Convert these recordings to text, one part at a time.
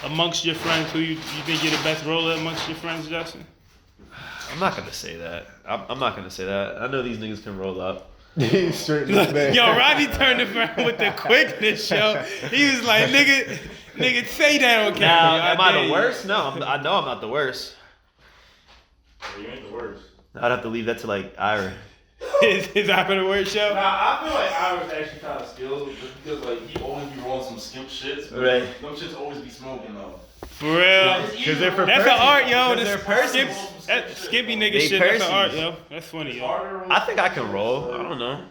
amongst your friends, who you think you're the best roller amongst your friends, Justin? I'm not gonna say that. I'm not gonna say that. I know these niggas can roll up. He's straight man. Yo, Robbie turned around with the quickness, yo. He was like, nigga, say that, okay? Now, am I the worst? No, I know I'm not the worst. You ain't the worst. I'd have to leave that to like Ira. Is that the word show? Nah, I feel like I was actually kind of skilled because like he always be rolling some skimp shits. But Right. Them shits always be smoking though. For real. Because they're for That's an art, yo. They're That skippy nigga They shit, that's an persons. art, yo. That's funny, yo. I think I can roll. I don't know.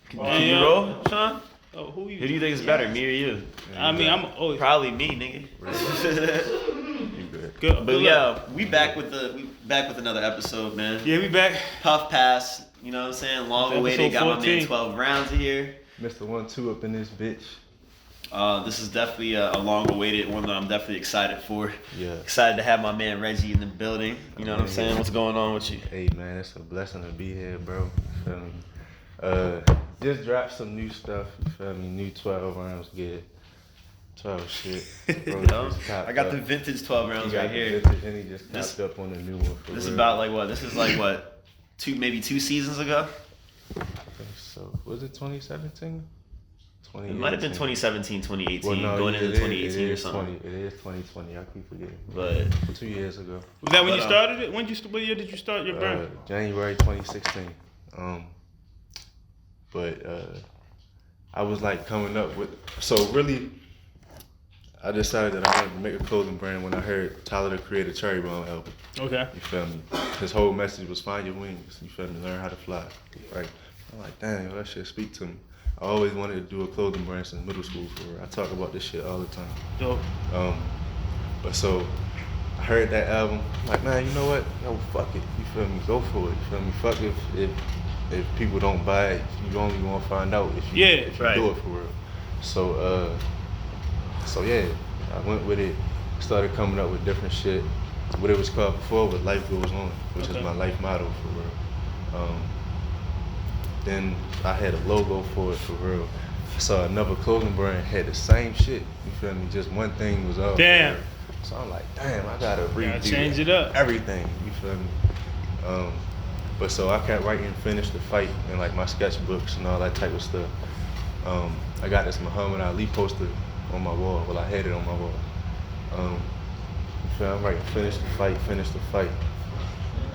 Can you Yeah. roll, Sean? Oh, who Who do you think is better, me or you? I mean, I'm always Probably me, nigga. good. But yeah, we back with another episode, man. Yeah, we back. Puff pass, you know what I'm saying? Long awaited. Episode Got my 14. man 12 rounds here. Mr. 1-2 up in this bitch. This is definitely a long awaited one that I'm definitely excited for. Yeah. Excited to have my man Reggie in the building. You know what I'm saying? What's going on with you? Hey man, it's a blessing to be here, bro. You feel me? Just dropped some new stuff. You feel me? New 12 rounds, good. 12 shit. Bro, You know? just popped I got the up. vintage 12 He rounds got right the here. vintage, and he just This- popped up on the new one. For This is real. about like what? This is like what? Maybe two seasons ago? I think so. Was it 2017? It might have been 2017, 2018, Well, no, going it into is- 2018 it or is something. 20, it is 2020. I keep forgetting. But 2 years ago. Was that when you But, started it? What year did you start your brand? January 2016. But I was like coming up with. So really, I decided that I wanted to make a clothing brand when I heard Tyler the Creator Cherry Bomb album. Okay. You feel me? His whole message was find your wings. You feel me? Learn how to fly. Right? I'm like, damn, that shit speak to me. I always wanted to do a clothing brand since middle school. For real. I talk about this shit all the time. Dope. But so I heard that album. I'm like, man, you know what? Yo, fuck it. You feel me? Go for it. You feel me? Fuck if people don't buy it. You only gonna find out if you, if you right. do it for real. So yeah, I went with it. Started coming up with different shit. What it was called before was Life Goes On, which is my life motto for real. Then I had a logo for it for real. I saw another clothing brand had the same shit. You feel me? Just one thing was off. Damn. So I'm like, damn, I gotta redo change it up. everything. You feel me? But so I kept writing Finish the Fight and like my sketchbooks and all that type of stuff. I got this Muhammad Ali poster on my wall. Well, I had it on my wall. You feel me? I'm writing Finish the Fight.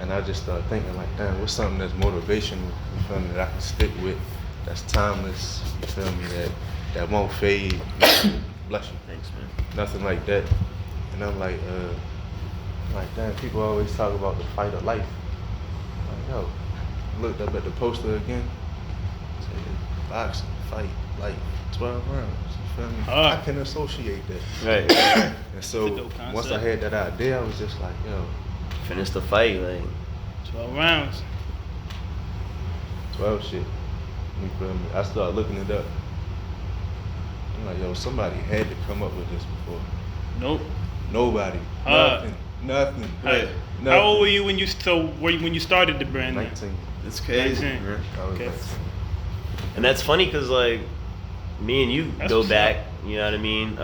And I just started thinking like, damn, what's something that's motivational, you feel me, that I can stick with, that's timeless, you feel me, that won't fade. Bless you. thanks, man. Nothing like that. And I'm like, damn, people always talk about the fight of life. I'm like, yo, looked up at the poster again. Said, boxing, fight, life, 12 rounds. You feel me? I can associate that. Right. And so That's a dope concept. once I had that idea, I was just like, yo, Finish the fight, like 12 rounds. 12 shit. You feel me? I started looking it up. I'm like, yo, somebody had to come up with this before. Nope. Nobody. Nothing. Hey, Nothing. how old were you when you started the brand? then? 19. it's crazy. 19. Man. I was Okay. 19. And that's funny because like me and you That's go what's back. You know what I mean?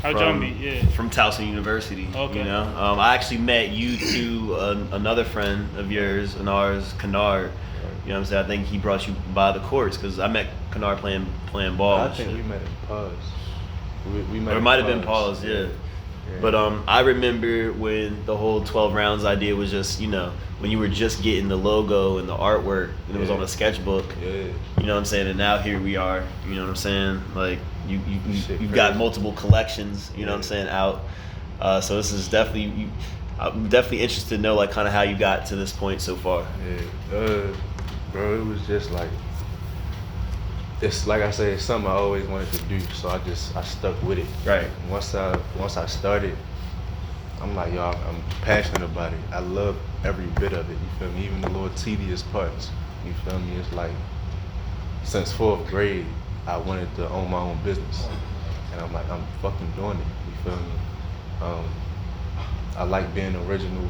How'd y'all meet? Yeah. From Towson University. Okay. You know, I actually met you through another friend of yours and ours, Kennard. You know what I'm saying? I think he brought you by the courts because I met Kennard playing ball. I and think shit. we met in pause. We met Or it in might have been pause, yeah. Yeah. But I remember when the whole 12 rounds idea was just, you know, when you were just getting the logo and the artwork and it was Yeah. on a sketchbook. Yeah. You know what I'm saying? And now here we are. You know what I'm saying? Like Shit you've got crazy. multiple collections. You know what I'm Yeah. saying? Out. So this is definitely. I'm definitely interested to know like kind of how you got to this point so far. Yeah. Bro, it was just like, it's like I said, it's something I always wanted to do, so I stuck with it. Right. Once I started, I'm like, yo, I'm passionate about it. I love every bit of it, you feel me? Even the little tedious parts, you feel me? It's like, since 4th grade, I wanted to own my own business. And I'm like, I'm fucking doing it, you feel me? I like being original,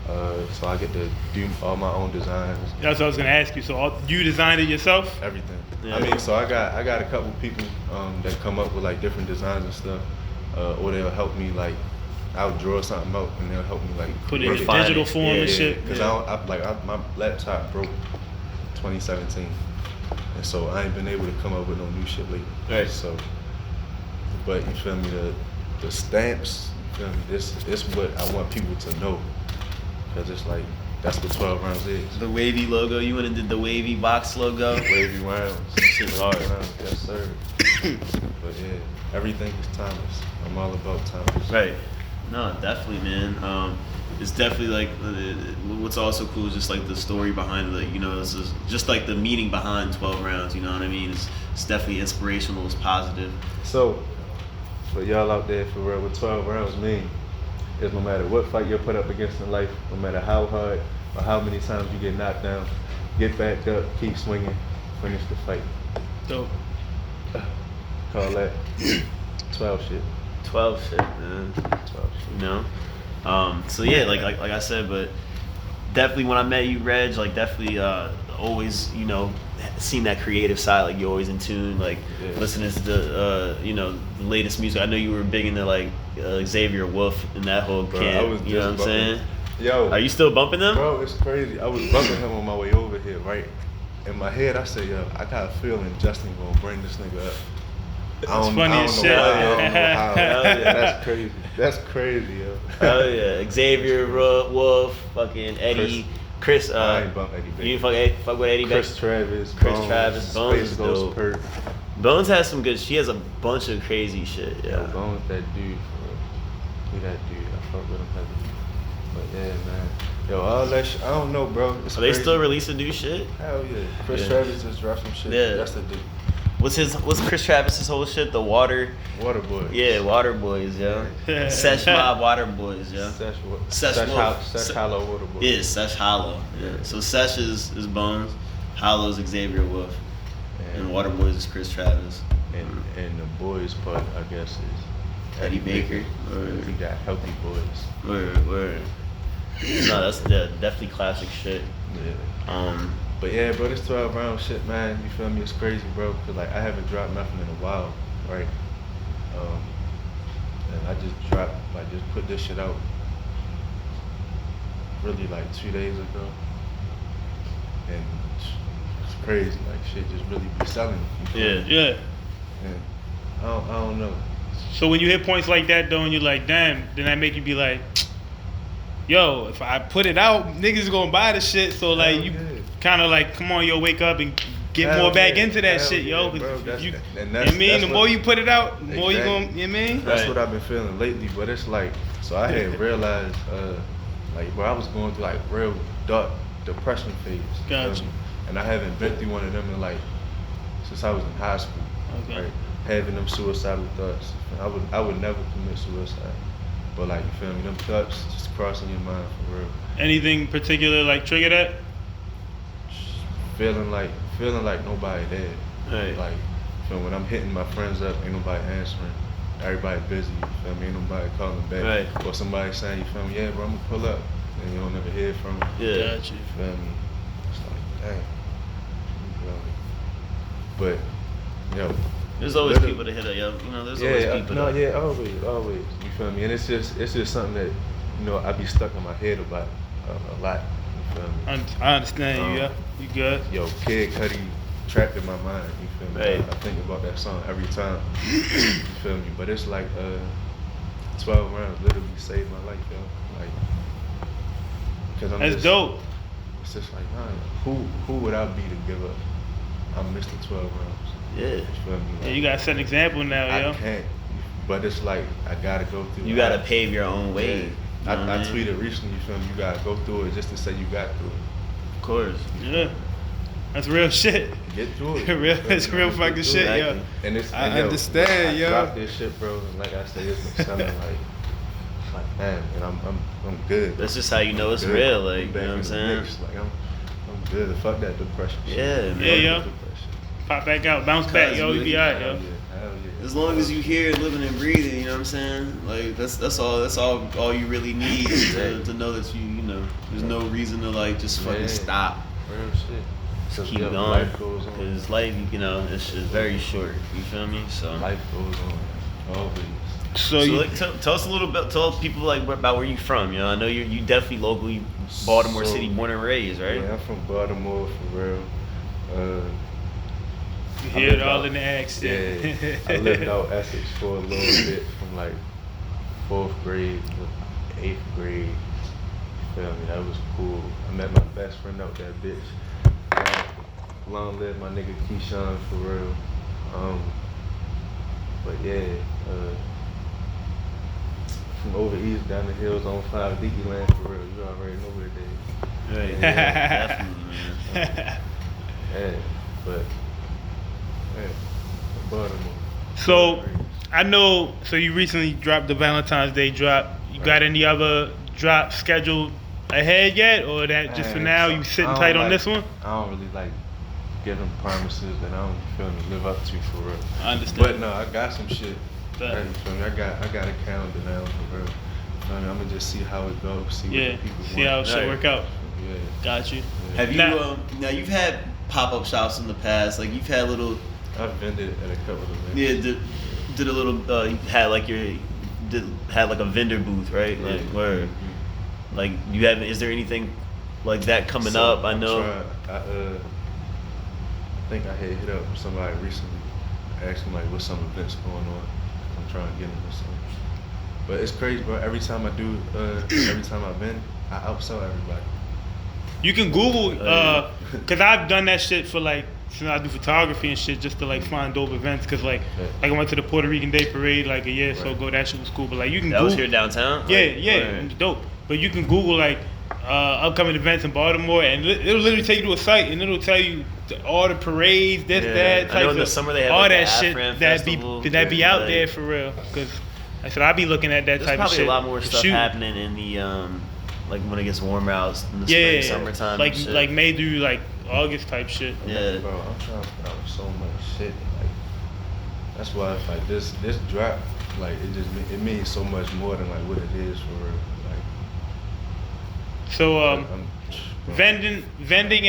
so I get to do all my own designs. That's what I was gonna ask you. So you designed it yourself? Everything. Yeah. I mean, so I got a couple people that come up with like different designs and stuff. or they'll help me like I'll draw something out and they'll help me like Put it in Refine digital it. form Yeah, and shit. Because my laptop broke 2017, and so I ain't been able to come up with no new shit lately. Right. So, but you feel me? The stamps, you feel me? This what I want people to know, because it's like that's what 12 rounds is. The wavy logo. You went and did the wavy box logo. Wavy rounds. Shit's hard. Wavy rounds, yes sir. But yeah, everything is timeless. I'm all about timeless. Right. No, definitely, man. It's definitely like what's also cool is just like the story behind it. Like, you know, this is just like the meaning behind 12 rounds. You know what I mean? It's definitely inspirational. It's positive. So, for y'all out there for real, what 12 rounds mean is no matter what fight you're put up against in life, no matter how hard or how many times you get knocked down, get back up, keep swinging, finish the fight. Dope. Call that 12 shit. 12 shit, man. 12 shit. You know. So yeah, like I said, but definitely when I met you, Reg, like definitely always, you know, seen that creative side. Like you're always in tune, like listening to the you know, the latest music. I know you were big into like Xavier Wolf and that whole camp. You know what I'm saying? Yo, are you still bumping them? Bro, it's crazy. I was bumping him on my way over here, right? In my head, I said, yo, I got a feeling Justin gonna bring this nigga up. It's funny as shit. I don't know how. Yeah. That's crazy. That's crazy, yo. Oh yeah, Xavier Wolf, fucking Eddie, Chris. I ain't bump Eddie Baker. You didn't fuck with Eddie Chris Baker? Travis, Chris Bones, Travis, Bones Space is Ghost dope. Perk. Bones has some good. She has a bunch of crazy shit. Yo, Yeah. Bones, that dude, for real. He that dude. I fuck with him heavy. But yeah, man. Yo, all that shit, I don't know, bro. It's Are they crazy. still releasing new shit? Hell yeah. Chris Yeah. Travis just dropped some shit. Yeah. That's the dude. What's Chris Travis's whole shit? The Water. Waterboy. Yeah, Water Boys, yo. Sesh Mob Water Boys, yo. Sesh Hollow Waterboy. Yeah, Sesh Hollow. Yeah. So Sesh is Bones, Hollow's Xavier Wolf, and Water Boys is Chris Travis. And the boys part, I guess, is Eddie Baker. He got Healthy Boys. Word. No, that's definitely classic shit. Yeah. But yeah, bro, this 12 round shit, man, you feel me? It's crazy, bro. Cause like I haven't dropped nothing in a while, right? And I just just put this shit out really like 2 days ago. And it's crazy, like shit just really be selling. You feel me? Yeah. And I don't know. So when you hit points like that though, and you're like, damn, then that make you be like, yo, if I put it out, niggas gonna buy the shit. So like Hell you yeah. kind of like, come on, yo, wake up and get Hell more back yeah. into that Hell shit, yo. yeah, 'Cause bro. if That's- you, and you know that's- what I mean, that's the what- more you put it out, the more you Exactly. gonna, you know what I mean? That's Right. what I've been feeling lately, but it's like, so I had realized, like, bro, I was going through like real dark depression phase. you feel Gotcha. me? And I haven't been through one of them in like, since I was in high school. Okay. Right? Having them suicidal thoughts. I would never commit suicide. But like, you feel me? Them thoughts just crossing your mind for real. Anything particular like trigger that? Feeling like nobody there. Right. Like, feel when I'm hitting my friends up, ain't nobody answering. Everybody busy, you feel me? Ain't nobody calling back. Right. Or somebody saying, you feel me? Yeah, bro, I'm gonna pull up. And you don't ever hear from them. Yeah. Gotcha. You feel me? It's like, dang. You feel me? But, yo. There's always literally- people to hit up, yo. You know, there's always people. always. You feel me? And it's just something that, you know, I be stuck in my head about a lot. You feel me? I understand you, yeah. You good? Yo, Kid Cudi trapped in my mind. You feel me? Right. I think about that song every time. You feel me? But it's like 12 rounds literally saved my life, yo. Like, cause I'm That's just, dope. It's just like, man, who would I be to give up? I'm Mr. 12 rounds. Yeah. You feel me? Yeah, you gotta set an example now, I yo. can't. But it's like I gotta go through. You gotta pave your own way. Yeah. You know what I mean? tweeted recently, you feel me? You gotta go through it just to say you got through it. Of course. Yeah. That's real shit. Get through it. Real- it's real Get fucking through shit, it. yo. And it's, I and yo, understand, I yo. dropped this shit, bro. And like I said, it's been selling like man, and I'm good. That's just how you know it's Good. real, like, I'm you back know what I'm in the saying? mix. Like I'm good. Fuck that depression. shit. Yeah, man. Fuck Yeah, that yo. depression. Pop back out, bounce back, yo. You be alright, Hell yo. yeah. Hell yeah. As long as you here living and breathing, you know what I'm saying? Like that's all you really need to know that you know, there's no reason to like just fucking Yeah. stop. Real shit. Just 'Cause, keep yo, going. Life goes on. Cause life, you know, it's very short. You feel me? So Life goes on. Always. So So you, like, tell us a little bit. Tell people like about where you from. You know, I know you definitely locally Baltimore So, City, born and raised, right? Yeah, I'm from Baltimore for real. you I hear lived it all out- in the accent. Yeah, I lived out Essex for a little bit from like 4th grade to 8th grade. You feel me? That was cool. I met my best friend out that bitch. Long live my nigga Keyshawn for real. But yeah, from over east down the hills on 5 Deaky Land for real. You already know what it is. Right. Yeah, definitely, man. Yeah, but yeah, Baltimore. So I know. So you recently dropped the Valentine's Day drop. You got Right. any other drops scheduled ahead yet, or that just for Man, now so you sitting I don't tight on like- this one? I don't really like giving promises that I don't feel me live up to for real. I understand. But no, I got some shit. Bet. Right, you feel me? I got a calendar now for real. I mean, I'm gonna just see how it goes, see Yeah, what the people see how it want. should Right. work out. Yeah. Got you. Have you Now- now you've had pop-up shops in the past, like you've had little I've vended at a couple of events. yeah did a little you had like had like a vendor booth, right? Like Yeah. where like you haven't is there anything like that coming So, up? I I'm know trying- I think I had hit up somebody recently, asking like what some events going on. I'm trying to get into something. But it's crazy, bro. Every time I do, every time I've been, I outsell everybody. You can Google, cause I've done that shit for like since I do photography and shit, just to like find dope events. Cause like I went to the Puerto Rican Day Parade like a year or so Right. ago. That shit was cool. But like you can that was Google, here downtown. yeah, Like, yeah, where- it was dope. But you can Google like upcoming events in Baltimore, and it'll literally take you to a site, and it'll tell you all the parades, this, Yeah. that, I know types in the of- summer they have, all like, the that shit Afram that Festival. be Yeah, out like- there for real. Cause I said I be looking at that There's type of probably shit. a lot more to stuff shoot. happening in the like when it gets warmer out in the Yeah, spring, summertime. like and shit. like May through like August type shit. Yeah. Bro, I'm trying to put out so much shit. Like, that's why like this drop, like it means so much more than like what it is for real. Like, So I'm- bro. vending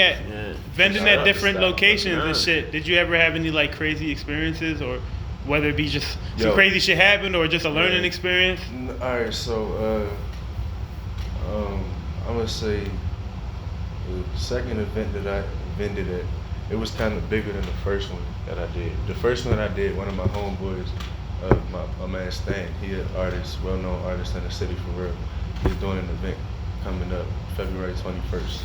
at Yeah. vending Shout at out to different Stop. locations and Yeah. shit. Did you ever have any like crazy experiences, or whether it be just some Yo. crazy shit happened or just a learning Yeah. experience? All right, so I'm gonna say the second event that I vended at, it was kind of bigger than the first one that I did. The first one I did, one of my homeboys, my man Stan, he an artist, well-known artist in the city for real. He's doing an event coming up February 21st.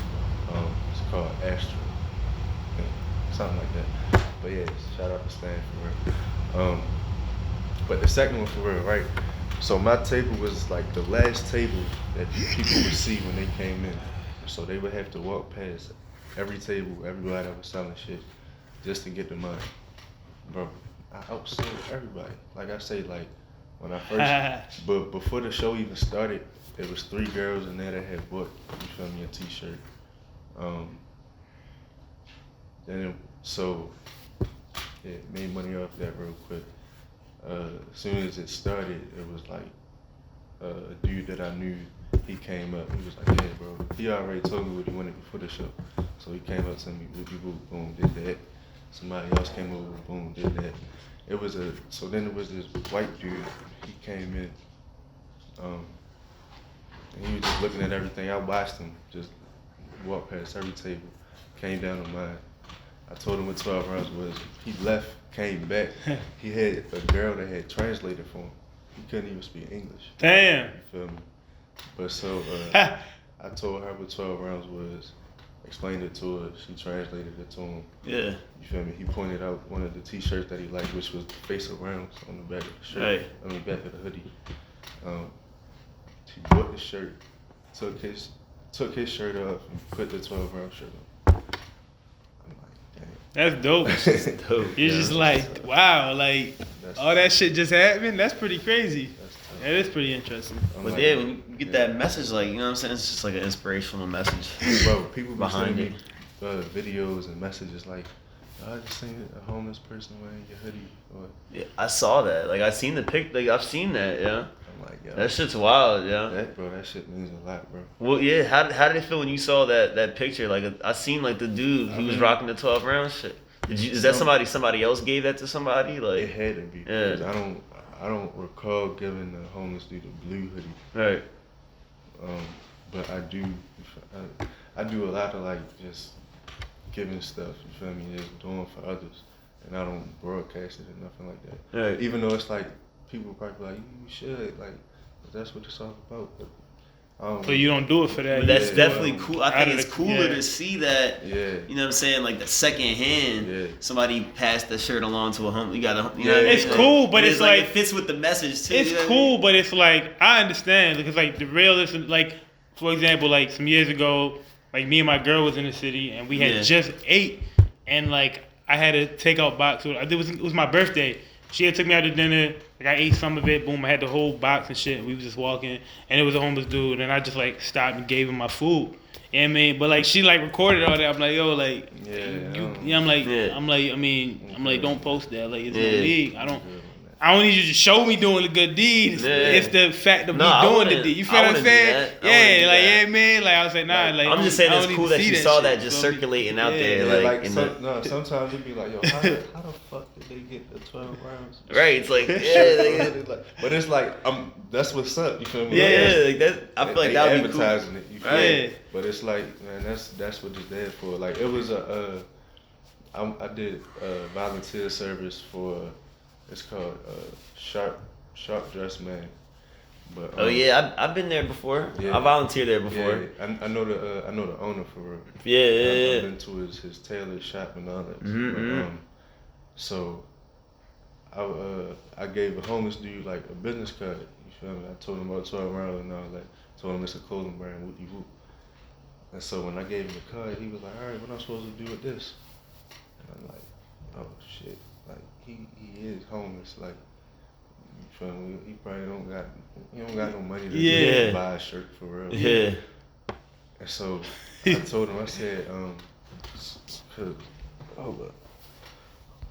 It's called Astro, I think, something like that. But yeah, shout out to Stan for real. But the second one for real, right? So my table was like the last table that people would see when they came in. So they would have to walk past every table, everybody that was selling shit, just to get the money. Bro, I outsold everybody. Like I say, like when I first, but before the show even started, there was 3 girls in there that had bought, you feel me, a t-shirt. So yeah, made money off that real quick. As soon as it started, it was like a dude that I knew. He came up. He was like, "Yeah, bro." He already told me what he wanted before the show, so he came up to me. Boom, did that. Somebody else came over. Boom, did that. It was so then it was this white dude. He came in. And he was just looking at everything. I watched him just walk past every table. Came down on mine. I told him what 12 rounds was. He left, came back. He had a girl that had translated for him. He couldn't even speak English. Damn. You feel me? But so I told her what 12 rounds was, explained it to her. She translated it to him. Yeah. You feel me? He pointed out one of the t-shirts that he liked, which was the face of rounds on the back of the shirt. Right. I mean, back of the hoodie. He bought the shirt, took his shirt off, and put the 12 round shirt on. I'm like, damn. That's dope. That's dope. You're yeah. just like, wow, like That's all that shit just happened. That's pretty crazy. That's tough. That is pretty interesting. I'm But like, yeah, when you get that message, like, you know what I'm saying? It's just like an inspirational message. Bro, people be behind sending me videos and messages like, I just seen a homeless person wearing your hoodie. Or, Yeah, I saw that. Like, I seen the pic. Like, I've seen that. Yeah. I'm like, yo, That shit's wild. Yeah. that shit means a lot, bro. Well, yeah. How did it feel when you saw that picture? Like, I seen like the dude who was rocking the 12 round shit. Is that somebody else gave that to somebody? It Like, had to be. Yeah. Because I don't recall giving the homeless dude a blue hoodie. Right. But I do. I do a lot of like just giving stuff. You feel me? Just doing for others, and I don't broadcast it or nothing like that. Right. Even though it's like people probably like you should like that's what it's all about. But So you don't do it for that. But that's Yeah, definitely well, cool. I think it's the- cooler yeah. to see that. Yeah. You know what I'm saying? Like the second hand, Yeah. somebody passed the shirt along to a home. You got a. You Yeah. know what I mean? It's cool, but it's like- it fits with the message too. It's you know what I cool, mean? but it's like I understand because like the realist, like for example, like some years ago, like me and my girl was in the city and we had Yeah. just ate, and like I had a takeout box. So it was my birthday. She had took me out to dinner. Like I ate some of it. Boom, I had the whole box and shit. We was just walking, and it was a homeless dude, and I just like stopped and gave him my food. You know what I mean? But like she like recorded all that. I'm like, yo, like, I'm like, Yeah. I'm like, don't post that. Like, it's no Yeah. need. I don't need you to show me doing a good deed. It's, Yeah. it's the fact of No, me I doing the wouldn't- deed. You I feel what I'm wouldn't do saying? that. I wouldn't do Yeah, like that. yeah, man. Like I was like, nah, like I'm just saying I it's don't cool need to that see you saw shit, that just feel me? circulating out Yeah. there, Yeah, like, like in sometimes it'd be like, yo, how the fuck did they get the 12 rounds? right. It's like yeah, But it's like that's what's up. You feel me? yeah, like that. I feel like they that would be cool. advertising it. You feel Right. me? But it's like, man, that's what it's there for. Like it was I did a volunteer service for. It's called Sharp Dress Man. But Oh yeah, I've been there before. Yeah. I volunteered there before. Yeah, I know the owner for real. Yeah, yeah, I've been to his tailor shop and all that. Mhm. But, so I gave a homeless dude like a business card. You feel me? I told him about 12 rounds and all that. Told him it's a clothing brand, whoopie whoop. And so when I gave him the card, he was like, all right, what am I supposed to do with this? And I'm like, oh shit, like he is homeless, like. You feel me? He probably don't got no money to Yeah. buy a shirt for real. yeah. And so I told him, I said, cause hold up.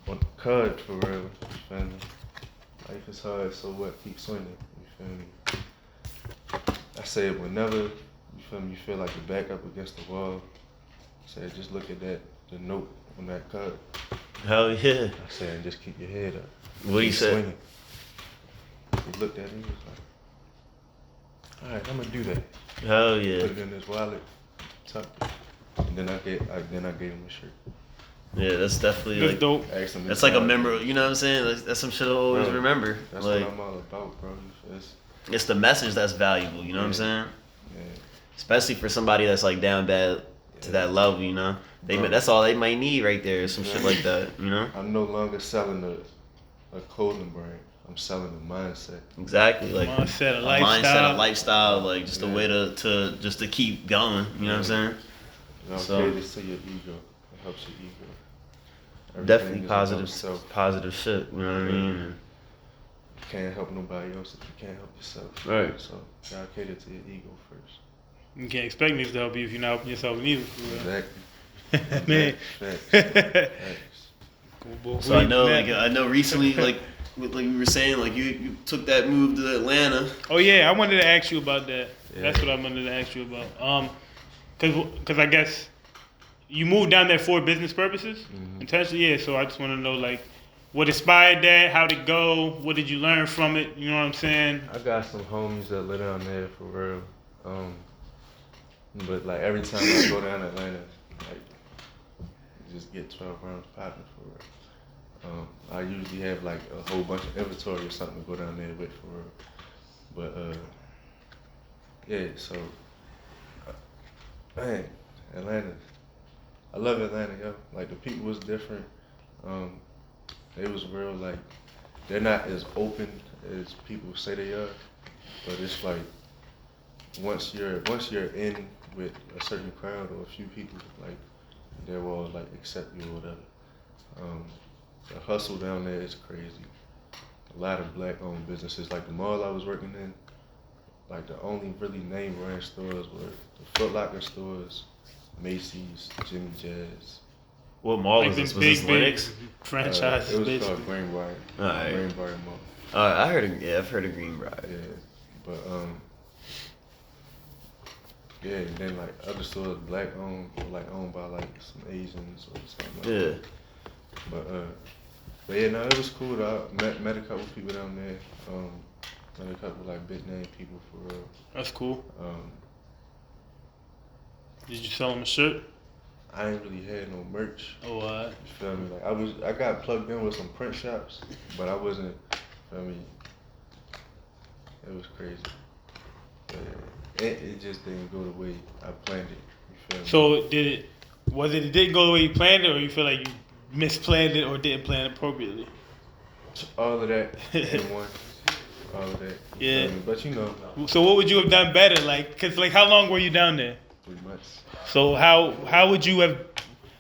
On the card for real, you feel me? Life is hard, so what? Keep swinging, you feel me? I said, whenever, you feel me, you feel like you're back up against the wall, I said, just look at the note on that card. Hell yeah. I said, and just keep your head up. What he Keep said? swinging. He looked at it, he was like, all right, I'm gonna do that. Hell yeah. Put it in his wallet, tucked it, and then I gave him a shirt. Yeah, that's definitely That's like dope. Asked him that's his like a wallet. member. You know what I'm saying? That's some shit I'll always Bro, remember. That's Like what I'm all about, bro. it's the message that's valuable. You know what I'm saying? Yeah. Especially for somebody that's like down bad to that level. You know, Bro. that's all they might need right there. Some shit like that. You know? I'm no longer selling a clothing brand. I'm selling a mindset. Exactly. Like Mindset, a a lifestyle. mindset, a lifestyle, like just a Yeah. way to just to keep going. You know what I'm saying? You know, So- okay, this to your ego. It helps your ego. Everything Definitely is about positive, self. positive shit. You know what I mean? You can't help nobody else if you can't help yourself. Right. So you gotta cater to your ego first. You can't expect niggas to help you if you're not helping yourself neither. For Exactly. real. Man. Facts. Facts. So I know recently, like we were saying, like you took that move to Atlanta. Oh yeah, I wanted to ask you about that. Yeah. That's what I wanted to ask you about. Cause I guess you moved down there for business purposes, intentionally. Yeah. So I just want to know like what inspired that, how'd it go, what did you learn from it? You know what I'm saying? I got some homies that live down there for real. But like every time I go down to Atlanta, like you just get 12 rounds popping for real. I usually have like a whole bunch of inventory or something to go down there with for real. But yeah, so man, Atlanta. I love Atlanta, yo. Like the people was different. They was real like they're not as open as people say they are, but it's like once you're in with a certain crowd or a few people, like they will like accept you or whatever. The hustle down there is crazy. A lot of black-owned businesses, like the mall I was working in, like the only really name brand stores were the Foot Locker stores, Macy's, Jimmy Jazz. What mall Like was them this? Was this Linux? franchises. It was basically. called Greenbrier. Alright. Greenbrier Mall. I heard of, I've heard of Greenbrier. Yeah, but yeah, and then like other stores black owned or like owned by like some Asians or something like that. Yeah. But But yeah, no, it was cool though. Met a couple people down there. Met a couple like big name people for real. That's cool. Um, Did you sell them a shirt? I ain't really had no merch. Oh, You feel me? Like I got plugged in with some print shops, but I wasn't. Feel me? It was crazy. But it just didn't go the way I planned it. You feel me? So it didn't go the way you planned it, or you feel like you misplanned it or didn't plan it appropriately? All of that in one. All of that. You Yeah. feel me? But you know, So what would you have done better? Like, cause like how long were you down there? 3 months. So how would you have,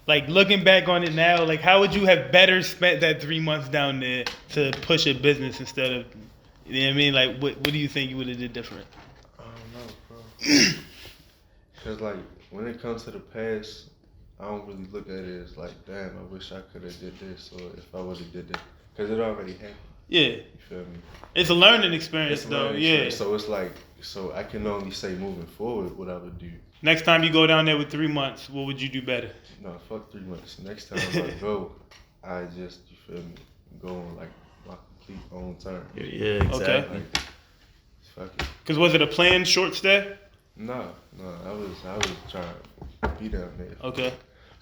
like looking back on it now, like how would you have better spent that 3 months down there to push a business instead of, you know what I mean? Like what do you think you would have did different? I don't know, bro. Cause like when it comes to the past, I don't really look at it as like, damn, I wish I could have did this, or if I would have did this, cause it already happened. Yeah, You feel me? it's a learning experience It's a though. learning Yeah. experience. So it's like, so I can only say moving forward what I would do. Next time you go down there with 3 months, what would you do better? No, fuck 3 months. Next time I go, I just, you feel me, go on like my complete own term. Yeah, exactly. Like, fuck it. Cause was it a planned short stay? No, I was trying to be down there. Okay.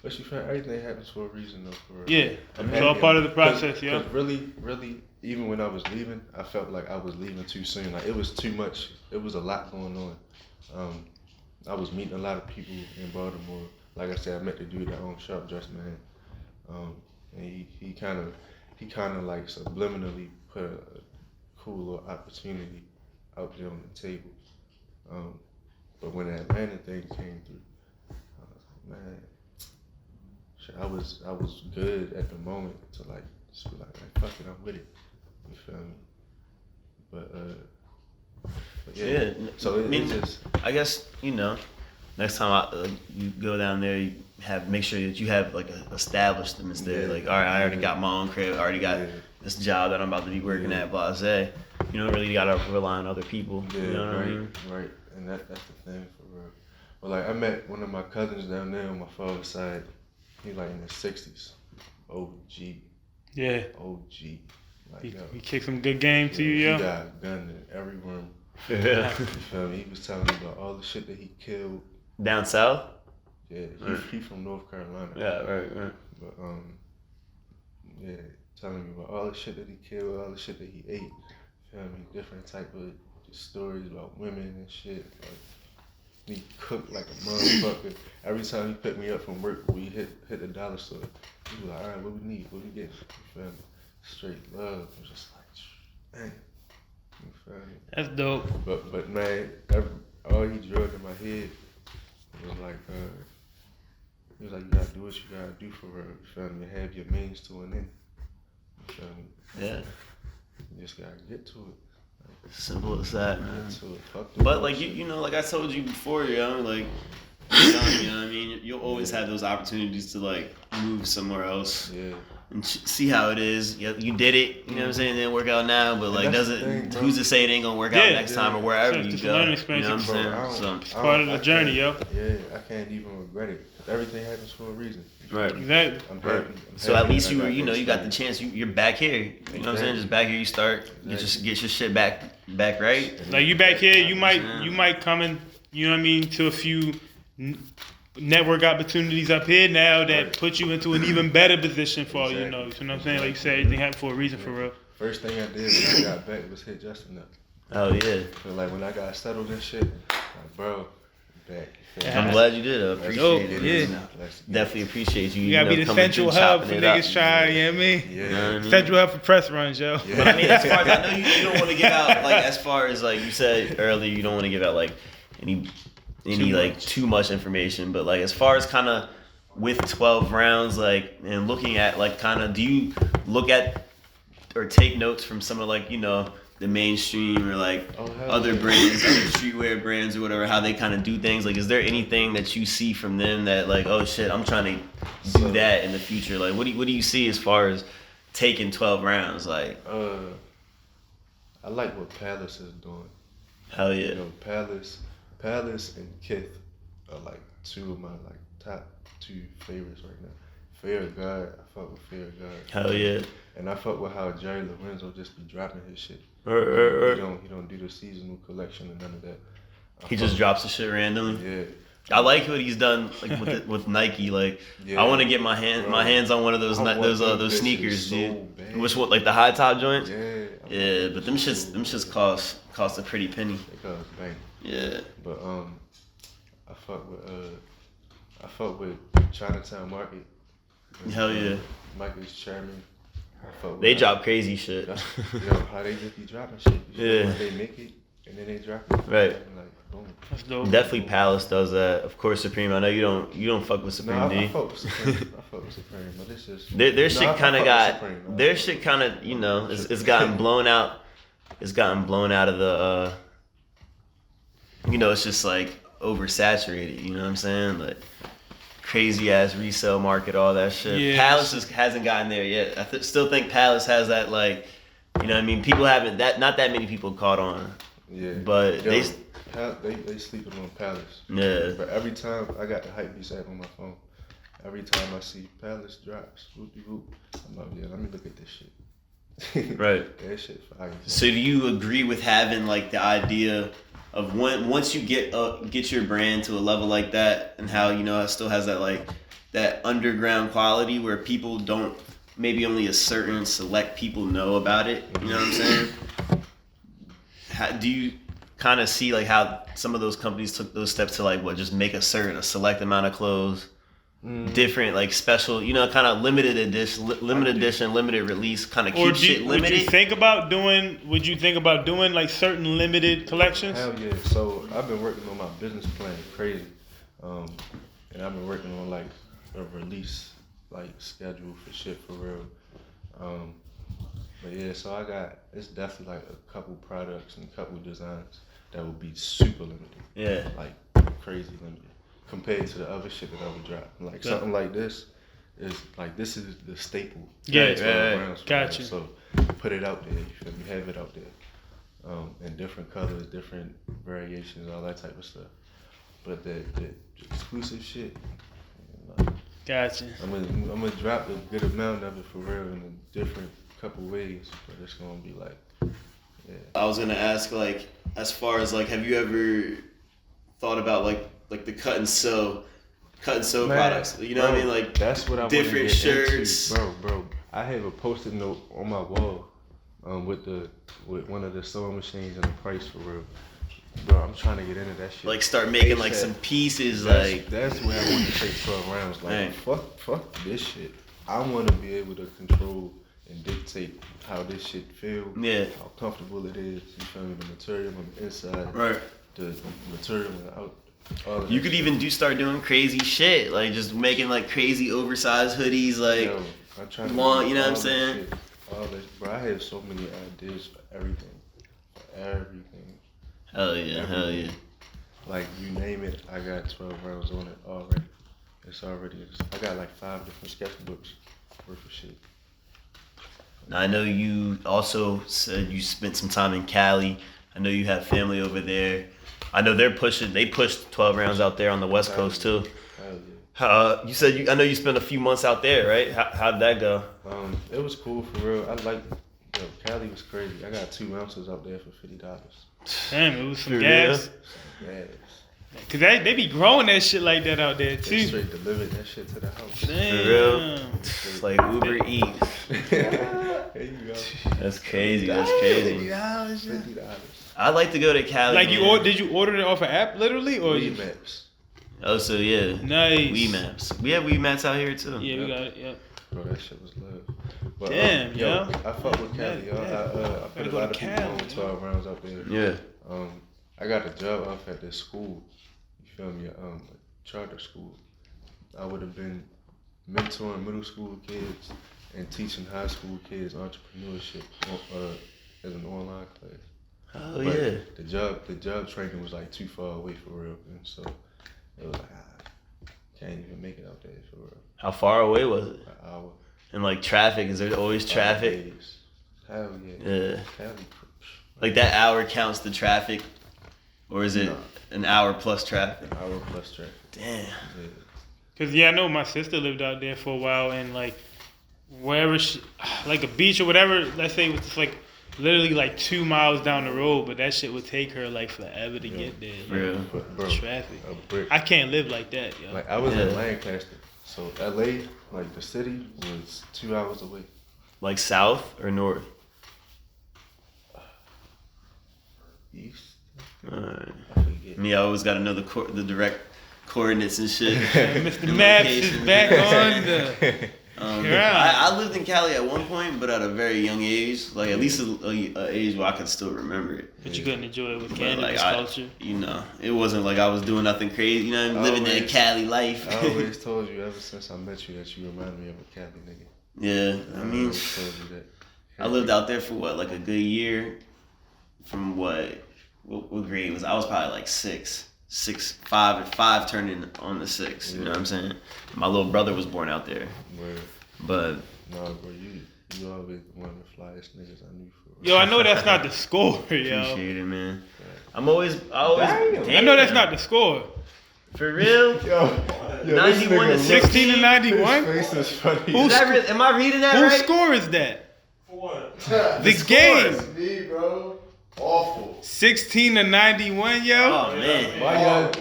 But you feel everything happens for a reason though. For real. Yeah, I'm it's all happy part of I'm- the process, yeah. Cause really, even when I was leaving, I felt like I was leaving too soon. Like it was too much. It was a lot going on. I was meeting a lot of people in Baltimore. Like I said, I met the dude that owned Sharp Dress Man. And he kind of like subliminally put a cool little opportunity out there on the table. But when the Atlanta thing came through, I was like, man, shit, I was good at the moment to like just be like fuck it, I'm with it. You feel me? But yeah. So it's just. I guess next time you go down there, you make sure that you have like established them instead. Yeah. Like, all right, I already got my own crib. I already got this job that I'm about to be working at. Blase. You don't really gotta rely on other people. Yeah, you know what right, I mean? right. And that's the thing for real. But like I met one of my cousins down there on my father's side. He's like in his 60s. OG. Yeah. OG. Like, He kicked some good game to you, He yo. got a gun in every room. Yeah. You feel me? He was telling me about all the shit that he killed. Down south. Yeah, he from North Carolina. Yeah, right. But yeah, telling me about all the shit that he killed, all the shit that he ate. Feel me? Different type of stories about women and shit. Like he cooked like a motherfucker. Every time he picked me up from work, we hit the dollar store. He was like, all right, what we need? What we get? You feel me? Straight love. I'm just like, man. You feel me? That's dope. But man, all he drilled in my head was like, he was like, you gotta do what you gotta do for her. You feel me? Have your means to an end. You feel me? Yeah. You just gotta get to it. Simple as that, man. Get to it. Fuck the But like bullshit. you know, like I told you before, like you know what I mean, you'll always have those opportunities to like move somewhere else Yeah. and see how it is. You did it, you know what I'm saying? It didn't work out now, but like that's the thing, bro. who's to say it ain't gonna work out Yeah. next time or wherever Sure, you just a go? learning You experience. know what I'm saying? Bro, So It's part of the journey, yo. Yeah, I can't even regret it. Everything happens for a reason. right. Exactly. I'm Right. happy. I'm So happy at least that I you got the experience. chance. You're back here. You know what I'm saying? Exactly. Just back here. You start. You just get your shit back right. Like you back here, you Yeah. might come in, you know what I mean, to a few network opportunities up here now that Right. put you into an even better position for all you know. Exactly. You know what I'm saying? Like you said, everything happened for a reason, for real. First thing I did when I got back was hit Justin up. Oh yeah. So like when I got settled and shit, like bro, back. Yeah. I'm glad you did. I Let's appreciate get it. yeah. Let's get Definitely appreciate you. You gotta be the coming central through, hub for chopping it up. niggas try, you know what I mean? Yeah. You know what I mean? Central hub for press runs, yo. Yeah. But I mean, as far as I know, you don't want to give out like as far as like you said earlier, you don't want to give out like any too much information. But like as far as kind of with 12 rounds, like and looking at like kind of, do you look at or take notes from some of like the mainstream or like Oh, hell other yeah. brands, other streetwear brands or whatever, how they kind of do things? Like, is there anything that you see from them that like, oh shit, I'm trying to do that in the future? Like, what do you see as far as taking 12 rounds? Like, I like what Palace is doing. hell yeah. You know, Palace and Kith are like two of my like top two favorites right now. Fear of God. I fuck with Fear of God. Hell yeah. And I fuck with how Jerry Lorenzo just be dropping his shit. He don't do the seasonal collection and none of that. He just drops the shit randomly. Yeah. I like what he's done, like with Nike. Like, Yeah. I want to get my hands on one of those those sneakers, dude. Which what, like the high top joints? Yeah. Yeah, but them shits cost a pretty penny. They cost bang. Yeah. But I fuck with Chinatown Market. Hell yeah. Michael's chairman. I fuck with They that. drop crazy shit. How they just be dropping shit. Yeah. They make it and then they drop it. Right. And like boom. That's dope. Definitely Palace does that. Of course, Supreme. I know you don't fuck with Supreme, No, do I you? fuck with Supreme. I fuck with Supreme, but this is Their shit kind of got Supreme, no. their shit kind of it's gotten blown out. It's gotten blown out of the it's just like oversaturated. You know what I'm saying? Like crazy ass resale market, all that shit. Yeah. Palace hasn't gotten there yet. I still think Palace has that like, you know what I mean? People haven't not that many people caught on. Yeah. But Yo, they they sleeping on Palace. Yeah. But every time I got the Hypebeast app on my phone, every time I see Palace drops, whoopie whoop, I'm like, yeah, let me look at this shit. Right. That shit fire. So do you agree with having like the idea of once you get your brand to a level like that, and how it still has that like that underground quality where people don't, maybe only a certain select people know about it, you know what I'm saying? Do you kind of see like how some of those companies took those steps to like just make a select amount of clothes, different like special, kind of limited edition, limited release, kind of keep shit limited? Would you think about doing like certain limited collections? Hell yeah. So I've been working on my business plan crazy. And I've been working on like a release like schedule for shit for real. But yeah, so it's definitely like a couple products and a couple designs that would be super limited. Yeah. Like crazy limited compared to the other shit that I would drop. Like something like this is the staple. Yeah, Like 12 rounds for gotcha. real. So put it out there, you feel me? Have it out there. In different colors, different variations, all that type of stuff. But the exclusive shit, Gotcha. I'm gonna drop a good amount of it for real in a different couple ways, but it's gonna be like, yeah. I was gonna ask, like, as far as like, have you ever thought about like the cut and sew Man, products? You know what I mean? Like that's what I different wanna get shirts. into. Bro. I have a post-it note on my wall, with one of the sewing machines and the price for real. Bro, I'm trying to get into that shit. Like start making like some pieces, that's where I want to take 12 rounds. Like Dang. fuck this shit. I want to be able to control and dictate how this shit feels. Yeah. How comfortable it is. You feel me? The material on the inside. Right. The material on the out. All of You that could shit. even start doing crazy shit, like just making like crazy oversized hoodies, like Yo, I'm trying to long. do You know what I'm all that saying? shit. All this, bro. I have so many ideas for everything. For everything. Hell yeah. Like you name it, I got 12 rounds on it already. I got like 5 different sketchbooks worth of shit. Now, I know you also said you spent some time in Cali. I know you have family over there. I know they pushed 12 rounds out there on the West Coast too. Hell yeah. You said I know you spent a few months out there, right? How did that go? It was cool for real. Cali was crazy. I got 2 ounces out there for $50. Damn, it was some For gas. Yes. Cause they be growing that shit like that out there They too. straight delivered that shit to the house. Damn. For real? It's like Uber Eats. There you go. That's crazy. $50. I'd like to go to Cali. Like man. did you order it off an app literally or Weed maps. Oh, so yeah. Nice. Weed maps. We have weed maps out here too. Yeah, we got it. Yep. Bro, that shit was love. But, Damn, yo. I fuck with Cali, yo. I put Gotta a go lot to of people Cali, on 12 rounds out there. Yeah. I got a job off at this school. You feel me? A charter school. I would have been mentoring middle school kids and teaching high school kids entrepreneurship as an online class. Oh But yeah. The job training was like too far away for real, and so it was like can't even make it out there for real. How far away was it? An hour. And like traffic, is there always traffic? Days. Hell yeah. Yeah. Cali. Like that hour counts the traffic, or is it No. an hour plus traffic? An hour plus traffic. Damn. Yeah. Cause I know my sister lived out there for a while, and like wherever, like a beach or whatever. Let's say it was just like literally like 2 miles down the road, but that shit would take her like forever to get there. Real. Bro, Traffic. a brick. I can't live like that, yo. Like I was in Lancaster, so LA, like the city, was 2 hours away. Like south or north? East. Alright. I forget. Me, I always got to know the direct coordinates and shit. Mr. The Maps is location. back on the. I lived in Cali at one point, but at a very young age, like at least a age where I could still remember it. But you couldn't enjoy it with But cannabis culture. It wasn't like I was doing nothing crazy. You know, living that Cali life. I always told you ever since I met you that you remind me of a Cali nigga. Yeah, I mean, always told you that. I lived out there for like a good year. From what grade was I? Was probably like 5 turning on the 6. You know what I'm saying? My little brother was born out there. Word. But No, bro, you always one of the flyest niggas I knew for. Yo, I know that's not the score, yo. appreciate it, man. I always. I know that's not the score. For real? Yo, 91 to 16 to 91? His face is funny. Who's- Am I reading that Whose right? score is that? For what? The game. Me, bro. Awful. 16 to 91, yo. Oh man, Why you y'all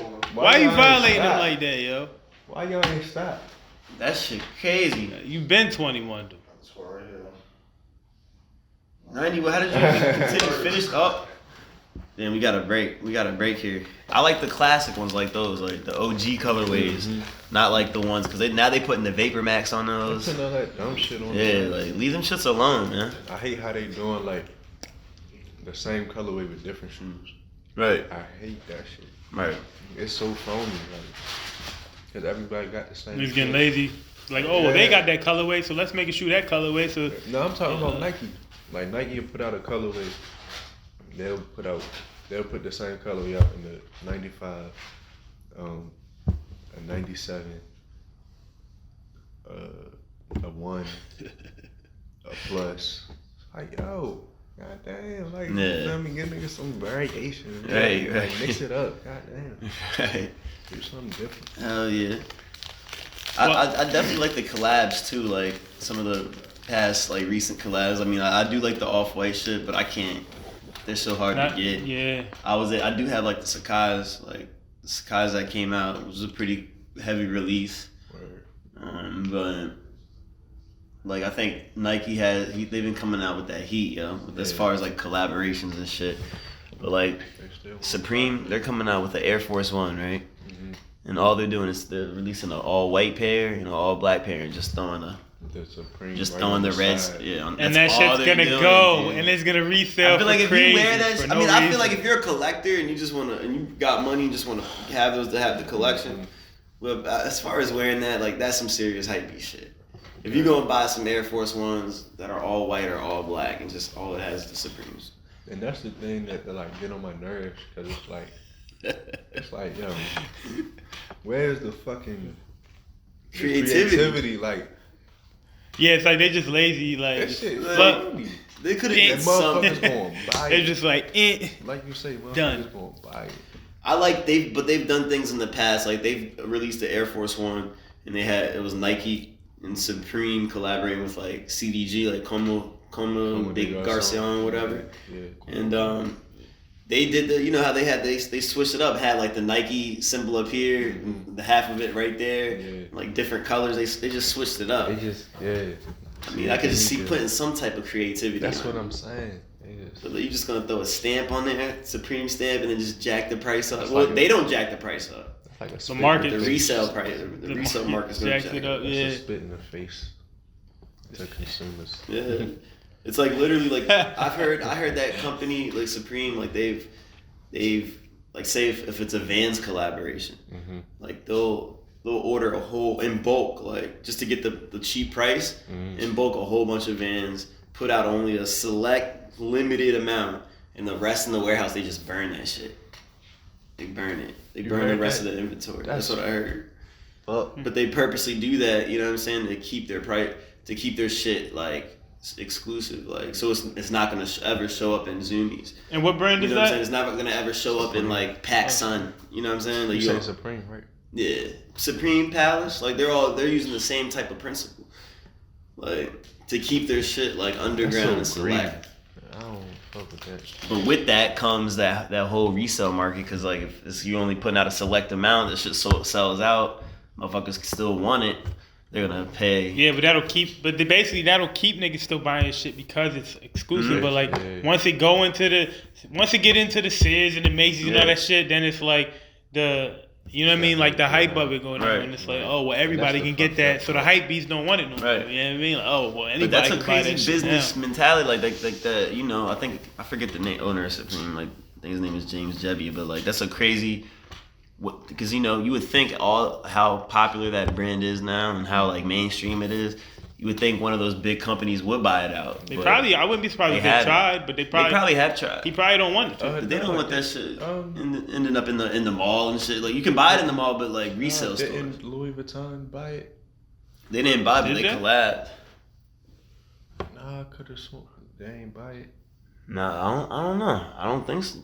ain't violating him stop? like that, yo? Why y'all ain't stop? that shit crazy. You been 21, though. 90. How did you continue finish up? Then we got a break. We got a break here. I like the classic ones like those, like the OG colorways, not like the ones because now they putting the Vapor Max on those. Putting all that dumb shit on. Yeah, there. like leave them shits alone, man. I hate how they doing like the same colorway with different shoes. Right. I hate that shit. Right. It's so phony, like, cause everybody got the same. He's getting shit. lazy. Like, oh, well, they got that colorway, so let's make a shoe that colorway. So No, I'm talking about Nike. Like Nike will put out a colorway. They'll put the same colorway out in the 95, a 97, a 1, a plus. Like, yo, goddamn, like, Yeah. you feel me? Give niggas some variation. Right, Like, right. mix it up, goddamn. Right. Do something different. Hell yeah. I definitely like the collabs too, like some of the past like recent collabs. I mean, I do like the off-white shit, but I can't. They're so hard to get. yeah. I do have like the Sakai's, like the Sakai's that came out. It was a pretty heavy release. Word. But like I think Nike they've been coming out with that heat, yo, as Yeah. far as like collaborations and shit. But like They still Supreme, they're coming out with the Air Force One, right? Mhm. And all they're doing is they're releasing an all white pair and an all black pair and just throwing The Supreme just right throwing on the reds. side. Yeah, And that shit's gonna go, and it's gonna resell I feel for like if crazy. you wear that, for I no mean, I feel reason. like if you're a collector and you just wanna, and you got money and just wanna have those to have the collection. Well, as far as wearing that, like that's some serious hypey shit. If you go and buy some Air Force Ones that are all white or all black and just all it has is the Supremes. And that's the thing that like get on my nerves, cause it's like, yo, where's the fucking Creativity. Like, yeah, it's like they just lazy. Like, that shit, fuck. phony. They could Yeah, have And did something. motherfuckers gonna buy They're it. just like, Like you say, motherfuckers Done. gonna buy it. I like but they've done things in the past. Like they've released the Air Force One, and it was Nike and Supreme collaborating with like CDG, like Como de Garcion, whatever. Yeah. And they did you know how they switched it up, had like the Nike symbol up here, and the half of it right there, Yeah. like different colors. They just switched it up. They just, yeah. I mean, I could just see putting some type of creativity. That's on what it. I'm saying. Yes. So you just gonna throw a stamp on there, Supreme stamp, and then just jack the price up. It's Well, like they don't jack the price up. That's like a The spit market- in The face. resale price, the resale market's gonna jacks jack it up. That's Yeah. a spit in the face to consumers. Yeah, it's like literally like I heard that company like Supreme, like they've like say if it's a Vans collaboration, Mhm. like they'll order a whole in bulk, like just to get the cheap price, in bulk a whole bunch of Vans, put out only a select limited amount, and the rest in the warehouse they just burn that shit. They burn it. They You burn the heard rest that? of the inventory. That's- That's what I heard. Fuck. But they purposely do that, you know what I'm saying, to keep their price, to keep their shit like exclusive, like so it's not gonna ever show up in Zoomies. And what brand You is know what I'm saying? that? It's never gonna ever show up in like PacSun. You know what I'm saying? Like You you say know, Supreme, right? Yeah, Supreme Palace, like they're using the same type of principle, like to keep their shit like underground and select. I don't fuck with that. But with that comes that whole resale market, because like if you only putting out a select amount, that shit sells out, motherfuckers still want it. They're gonna pay. Yeah, but that'll keep niggas still buying shit because it's exclusive. But like once it get into the Sears and the Macy's and all that shit, then it's like you know what I mean? Like the hype of it going on, and it's like, oh well, everybody can get that, so the hype beasts don't want it no more. You know what I mean? Like, oh well, anybody. But that's a can buy crazy that business shit now. mentality, like the you know, I forget the owner of Supreme, like I think his name is James Jebby, but like that's a crazy. Because you know, you would think how popular that brand is now and how like mainstream it is. You would think one of those big companies would buy it out. I wouldn't be surprised if they tried, but they probably have tried. He probably don't want it to. But they don't want that shit ending up in the mall and shit. Like you can buy it in the mall, but like resale stores. Didn't Louis Vuitton buy it? They didn't buy it, but they collabed. Nah, I could have sworn they ain't buy it. Nah, I don't know. I don't think so.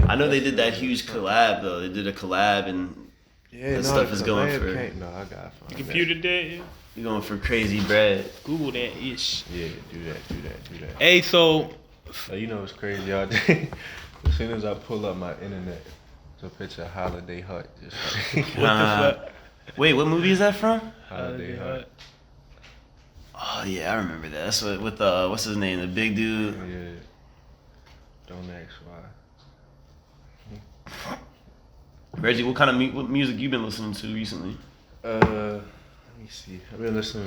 I know they did that huge collab though. They did a collab and stuff is going for. No, I gotta find the computer dead. Yeah. You're going for crazy bread. Google that ish. Yeah, do that. Hey, so you know what's crazy all day? As soon as I pull up my internet, it's a picture of Holiday Hut. Just like, what the fuck? Wait, what movie is that from? Holiday Hut. Oh yeah, I remember that. That's with what's his name, the big dude. Yeah. Don't ask why. Reggie, what kind of what music you been listening to recently? Let me see. I've been listening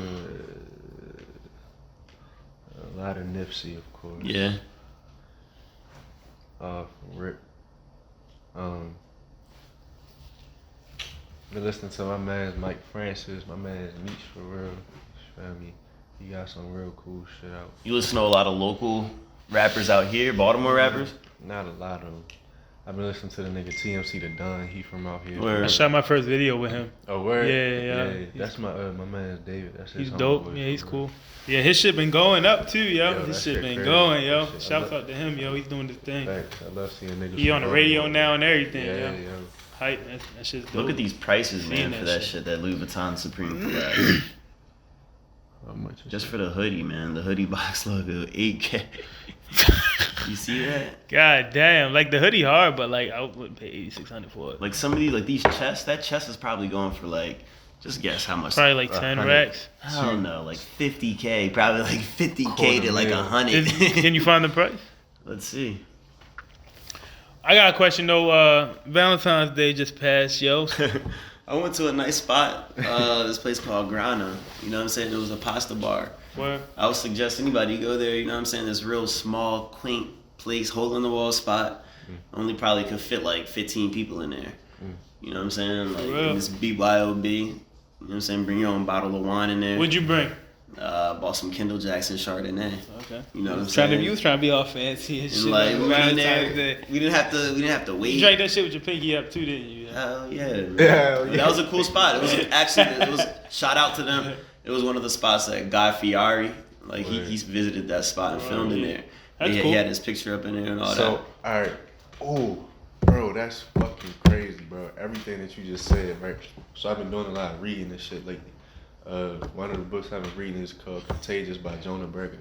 to a lot of Nipsey, of course. Yeah. Rip. Been listening to my man's Mike Francis, my man's Meech for real. You feel me? He got some real cool shit out. You listen to a lot of local rappers out here, Baltimore rappers? Not a lot of them. I've been listening to the nigga TMC the Don. He from out here. I shot my first video with him. Oh, word? Yeah. That's my man's David. That's his He's dope. Yeah, he's cool. Yeah, his shit been going up too, yo. His shit been going, yo. Shouts out to him, yo. He's doing his thing. Thanks. I love seeing niggas. He on the radio now and everything, yo. Hype. That shit's dope. Look at these prices, man, for that shit. That Louis Vuitton Supreme collab. How much? Just for the hoodie, man. The hoodie box logo, $8K. You see that? God damn, like the hoodie hard, but like I would pay $8,600 for it. Like some of these, like these chests, that chest is probably going for like, just guess how much? Probably like 10 racks. I don't know, like 50K, probably like 50K to like 100. Can you find the price? Let's see. I got a question though. Valentine's Day just passed, yo. I went to a nice spot, this place called Grana. You know what I'm saying? It was a pasta bar. Where? I would suggest anybody go there, you know what I'm saying? This real small, quaint place, hole in the wall spot. Only probably could fit like 15 people in there. You know what I'm saying? Like this BYOB. You know what I'm saying? Bring your own bottle of wine in there. What'd you bring? Bought some Kendall Jackson Chardonnay. Okay. You know what I'm saying? You was trying to be all fancy and shit. Like, we didn't have to wait. You drank that shit with your pinky up too, didn't you? Hell yeah. That was a cool spot. It was shout out to them. It was one of the spots that Guy Fieri, like he's visited that spot and filmed in there. That's cool. He had his picture up in there and all that. So, alright. Oh, bro, that's fucking crazy, bro. Everything that you just said, right? So I've been doing a lot of reading and shit lately. One of the books I've been reading is called Contagious by Jonah Berger.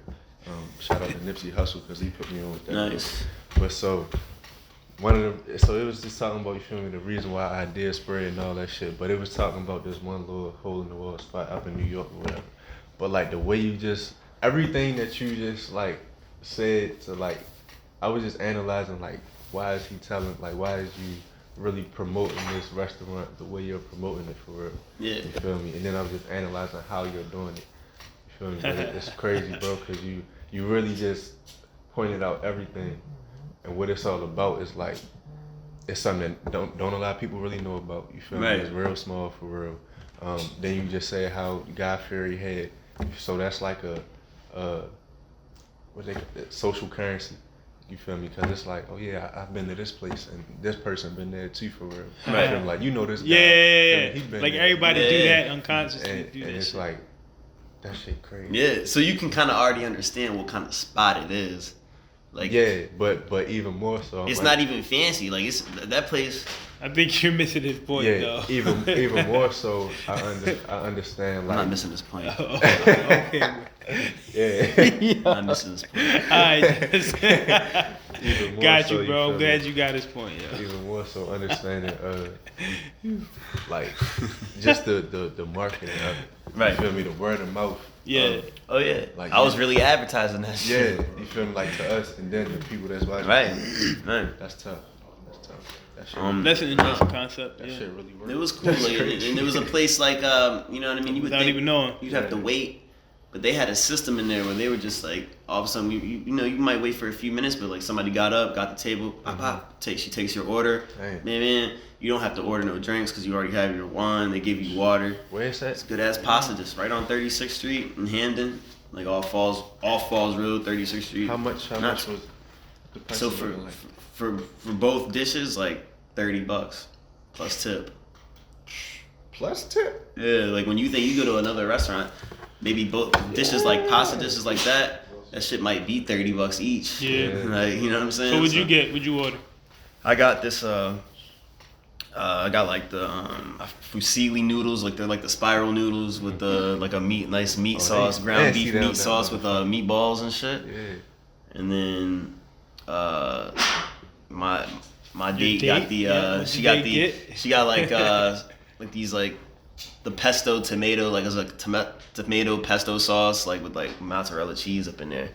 Shout out to Nipsey Hussle because he put me on with that. Nice. But so it was just talking about, you feel me, the reason why I did spread and all that shit. But it was talking about this one little hole in the wall spot up in New York or whatever. But like the way you just, everything that you just like said to like, I was just analyzing like, why is you really promoting this restaurant the way you're promoting it for real? Yeah. You feel me? And then I was just analyzing how you're doing it. You feel me? But it's crazy, bro, because you really just pointed out everything. And what it's all about is like, it's something that don't a lot of people really know about. You feel me? It's real small for real. Then you just say how Guy Fieri had, so that's like a social currency. You feel me? Because it's like, oh yeah, I've been to this place and this person been there too for real. Right. You feel me? Like, you know this guy. Yeah. He's been Like there. everybody do that unconsciously. And it's shit. like, that shit crazy. Yeah, so you can kind of already understand what kind of spot it is. Like, yeah, but even more so. It's like, not even fancy. Like, it's that place. I think you're missing his point, Yeah, though. even more so. I understand. I'm Like, not missing this point. Okay. yeah. I'm not missing this point. All right. Even more Got so, you, bro. feel I'm glad me? you got his point, yo. Even more so understanding, like, just the marketing of it. Right. You feel me? The word of mouth. Yeah. Oh yeah. Like, I was really advertising that shit. Yeah, you feel me? Like to us, and then the people that's watching. Right. Right. That's tough. That's tough. That shit, That's an interesting concept. that Yeah. shit really works. It was cool, like, and there was a place like, you know what I mean. You would Without think even knowing. you'd have to wait, but they had a system in there where they were just like, all of a sudden, you know, you might wait for a few minutes, but like somebody got up, got the table, pop, pop, she takes your order, Dang. man, you don't have to order no drinks because you already have your wine. They give you water. Where is that? It's good ass pasta, just right on 36th Street in Hamden, like all Falls Road, 36th Street. How much was the price? So of it, like? for both dishes, like $30 plus tip. Plus tip? Yeah, like when you think you go to another restaurant, maybe both dishes like pasta dishes like that shit might be $30 each. Yeah. Like, you know what I'm saying? So what'd you get? What'd you order? I got this. I got like the fusilli noodles, like they're like the spiral noodles with the like a nice meat sauce, ground fancy beef down meat there, sauce with meatballs and shit. Yeah. And then my date date? got the Yeah, what'd she your got date the get? she got like like these like the pesto tomato, like it's like tomato pesto sauce, like with like mozzarella cheese up in there.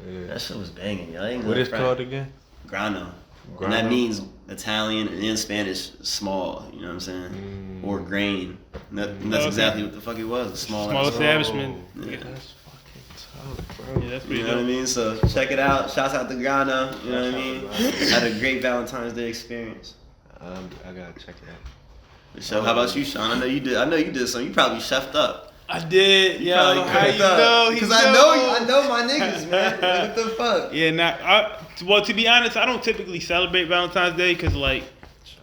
Yeah. That shit was banging, yo. I ain't What gonna is front. called again? Grano. And Grano? that means Italian and in Spanish small, you know what I'm saying? Or grain. And that's Okay. exactly what the fuck it was. A small Small ass- establishment. Yeah. That's fucking tough, bro. Yeah, that's pretty You know what I dope. mean? So check it out. Shouts out to Grano. You know what I mean? Had a great Valentine's Day experience. I gotta check it out. So how about you, Sean? I know you did something. You probably chefed up. I did, yo. Probably How you cooked up. know? Because I know my niggas, man. What the fuck? Yeah, well, to be honest, I don't typically celebrate Valentine's Day because, like,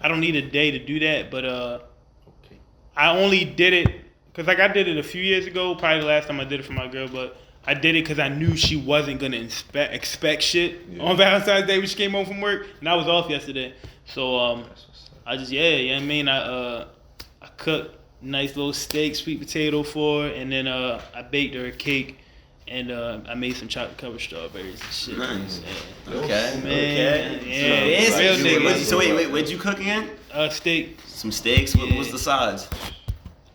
I don't need a day to do that. But Okay. I only did it because, like, I did it a few years ago, probably the last time I did it for my girl. But I did it because I knew she wasn't gonna expect shit on Valentine's Day when she came home from work, and I was off yesterday. So That's what's up. I just I mean, I cooked nice little steak, sweet potato for her, and then I baked her a cake, and I made some chocolate covered strawberries and shit. Nice. Yeah. Okay. Man, Okay. yeah, So, real fancy. nigga. So wait, what'd you cook again? Steak. Some steaks. What was the sides?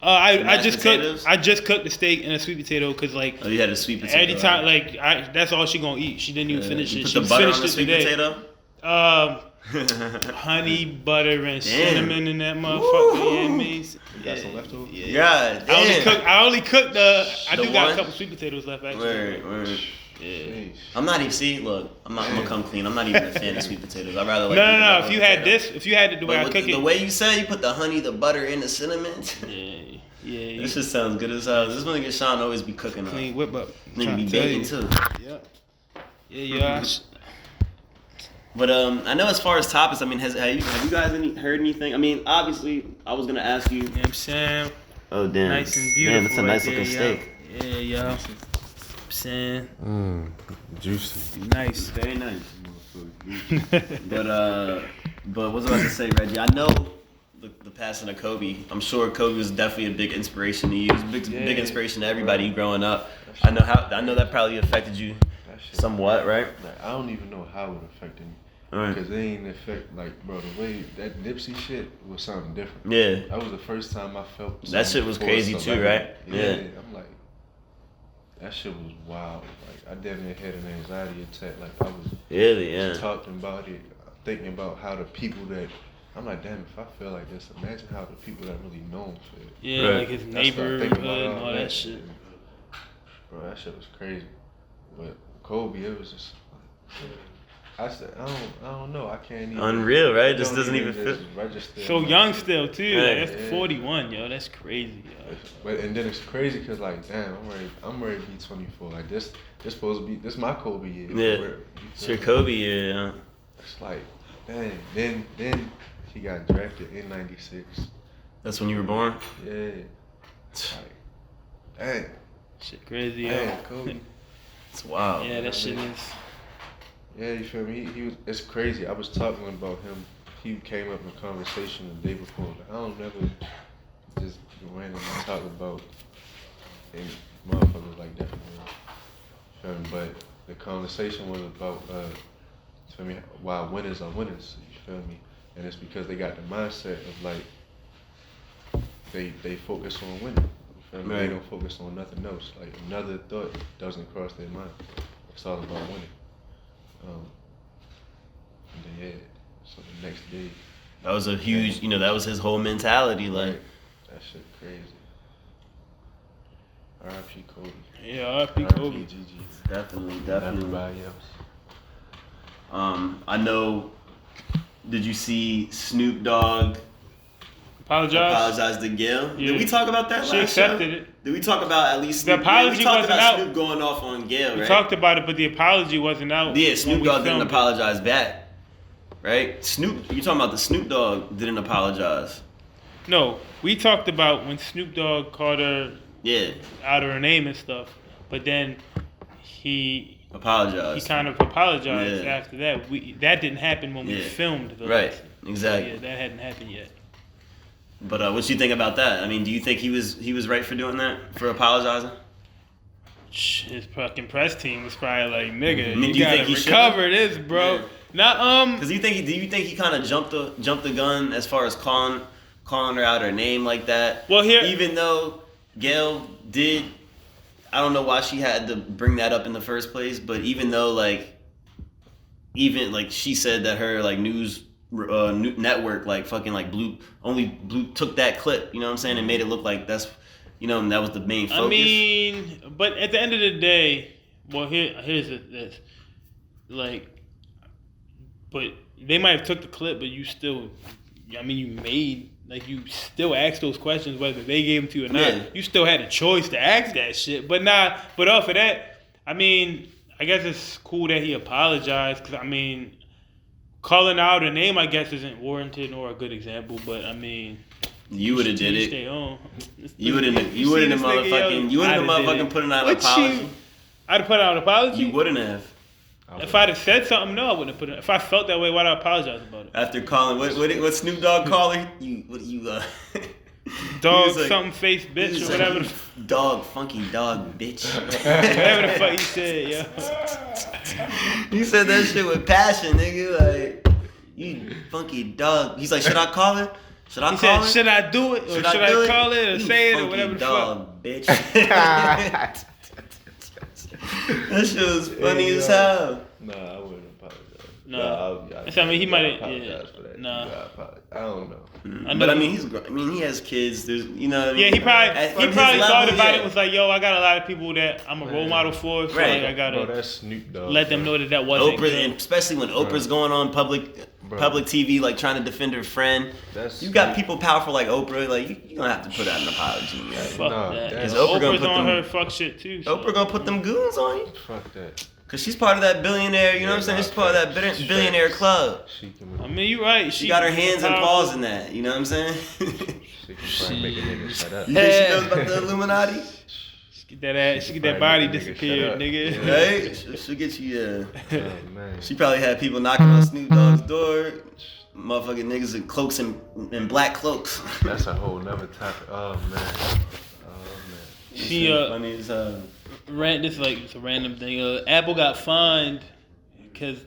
I mashed just potatoes? cooked. I just cooked the steak and a sweet potato because like Oh, you had a sweet potato. every time that's all she gonna eat. She didn't even finish You it. put She the butter finished on the it sweet today. potato. Honey, butter, and Damn. cinnamon in that motherfucker. You know what I mean? You got some leftovers? Yeah. God damn. I only cooked I The do got one? a couple sweet potatoes left actually. Word. Yeah. Sheesh. I'm not even. See, look, I'm gonna come clean. I'm not even a fan of sweet potatoes. I'd rather like. No. If you had it the way I cook the it. way you said you put the honey, the butter, and the cinnamon. Yeah. This just sounds good as hell. This nigga Sean always be cooking up. Clean whip up. Nigga be Tryna tell baking you. too. Yeah. But I know as far as topics, I mean, have you guys heard anything? I mean, obviously, I was gonna ask you. You know what I'm saying? Oh damn! Nice and beautiful. Damn, that's a nice right looking there, steak. Yeah, yo. I'm saying Juicy. nice. Very nice. But what was I about to say, Reggie? I know the passing of Kobe. I'm sure Kobe was definitely a big inspiration to you. He was a big inspiration to everybody growing up. I know that probably affected you That shit. somewhat, right? Like, I don't even know how it affected me. Right. Because it ain't affect, like, bro, the way that Nipsey shit was something different. Yeah. That was the first time I felt That shit was crazy too, celebrity. right? Yeah. Yeah. I'm like, that shit was wild. Like, I damn near had an anxiety attack. Like, I was Really, yeah. talking about it, thinking about how the people that, I'm like, damn, if I feel like this, imagine how the people that really know him feel. Yeah, Right. like his That's what I think neighborhood about and all that shit. Bro, that shit was crazy. But Kobe, it was just. I said, I don't know. I can't even. Unreal, right? it Just don't doesn't even just fit. register. So young still too. Right. Like, that's 41, yo. That's crazy, yo. But and then it's crazy because like, damn, I'm ready to be 24. Like this supposed to be this my Kobe year. Yeah. Where- It's your Kobe, yeah. It's like, dang. Then he got drafted in '96. That's when you were born. Yeah. Like, dang, Shit crazy, yo. dang, Kobe. It's wild. Yeah, that shit is. Yeah, you feel me? He was. It's crazy. I was talking about him he came up in a conversation the day before. Like, I don't never just randomly talk about and motherfuckers like that. Feel me? But the conversation was about feel me, why winners are winners. You feel me? And it's because they got the mindset of like they focus on winning. You feel me? They don't focus on nothing else. Like another thought doesn't cross their mind. It's all about winning. And then yeah, so the next day. That was a huge, that was his whole mentality. Like, that shit crazy. R.I.P. Kobe. Yeah, R.I.P. Kobe. R.I.P. Gigi. definitely. And everybody else. I know. Did you see Snoop Dogg apologize to Gail? Yeah. Did we talk about that? She last accepted show? it. Did we talk about at least The Snoop? apology we talked wasn't about out. Snoop going off on Gail, right? We talked about it, but the apology wasn't out. Yeah, Snoop when we Dogg didn't filmed it. apologize back, right? You talking about the Snoop Dogg didn't apologize? No, we talked about when Snoop Dogg called her Yeah, out of her name and stuff, but then he apologize. kind of apologized Yeah. after that. That didn't happen when we Yeah. filmed the Right, lesson. exactly. Yeah, that hadn't happened yet. But what you think about that? I mean, do you think he was right for doing that, for apologizing? His fucking press team was probably like, "Nigga, I mean, you do you gotta think he recover this, bro." Yeah. Not Because do you think he kind of jumped the gun as far as calling her out her name like that? Well, here- even though Gail did, I don't know why she had to bring that up in the first place, but even though even she said that her news network fucking blue took that clip, you know what I'm saying, and made it look like that's and that was the main focus. I mean, but at the end of the day, well, here's this, but they might have took the clip, but you still, I mean, you still asked those questions whether they gave them to you or not. Yeah. You still had a choice to ask that shit. But off of that, I mean, I guess it's cool that he apologized, because I mean, calling out a name, I guess, isn't warranted nor a good example. But I mean, You would have did you it. stay home. You wouldn't have motherfucking put out an apology. I'd have put out an apology. You wouldn't have. If I'd have said something, no, I wouldn't have put it. If I felt that way, why'd I apologize about it? After calling, what Snoop Dogg call her? Dog, was like- something face he bitch was or like, whatever. Dog, funky dog, bitch. Whatever the fuck he said, yo. He said that shit with passion, nigga. Like, you funky dog. He's like, should I call her? Should I He call said, her? should I do it? Or should do I call it or You say it or funky whatever the fuck? dog, bitch. That shit was funny as hell. Nah, I wouldn't apologize. No. I I mean, he might have. apologize for that. Nah. You gotta apologize. I don't know. But I mean, he has kids. There's, you know what I mean? Yeah, he From probably his thought level, about yeah. it. Was like, yo, I got a lot of people that I'm a role model for, so Right. like, I Bro, gotta that's Snoop Dogg. let them know that wasn't Oprah, good. and especially when Oprah's going on public TV, like trying to defend her friend. You got people powerful like Oprah, like you don't have to put out an apology. Right? Fuck No, that. that's- Oprah gonna Oprah's put on them- her fuck shit too. So. Oprah gonna put them goons on you, Fuck that. cause she's part of that billionaire. You know what I'm saying? She's part of that billionaire club. She can, I mean, you're right. She got her hands and paws in that. You know what I'm saying? she can probably make a nigga shut up. You think she knows about the Illuminati? She get that ass. She get that Probably body make a nigga shut disappeared, up. nigga. Yeah. Right? She'll get you. Oh, man. She probably had people knocking on Snoop Dogg's door. Motherfucking niggas in cloaks and black cloaks. That's a whole nother topic. Oh, man. Oh, man. She funny as hell. This is like it's a random thing. Apple got fined because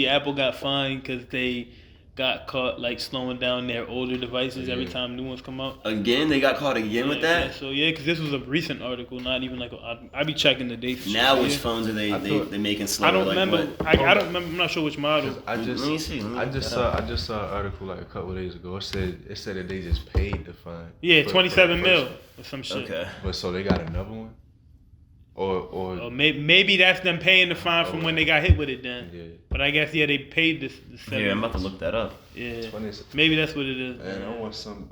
Apple got fined because they got caught like slowing down their older devices every time new ones come out. Again, they got caught again with Yeah, that. so because this was a recent article, not even like I be checking the dates. Now, Yeah. which phones are they making slower? I don't like remember. What? I don't remember. I'm not sure which model. I just Let me see. Let me I look just that saw I just saw an article like a couple of days ago. It said that they just paid the fine. Yeah, for- 27 for- mil or some shit. Okay. But so they got another one, or Or maybe that's them paying the fine from when they got hit with it then. yeah. But I guess they paid the Yeah, I'm about to look that up. Yeah, 20, maybe that's what it is. and I want some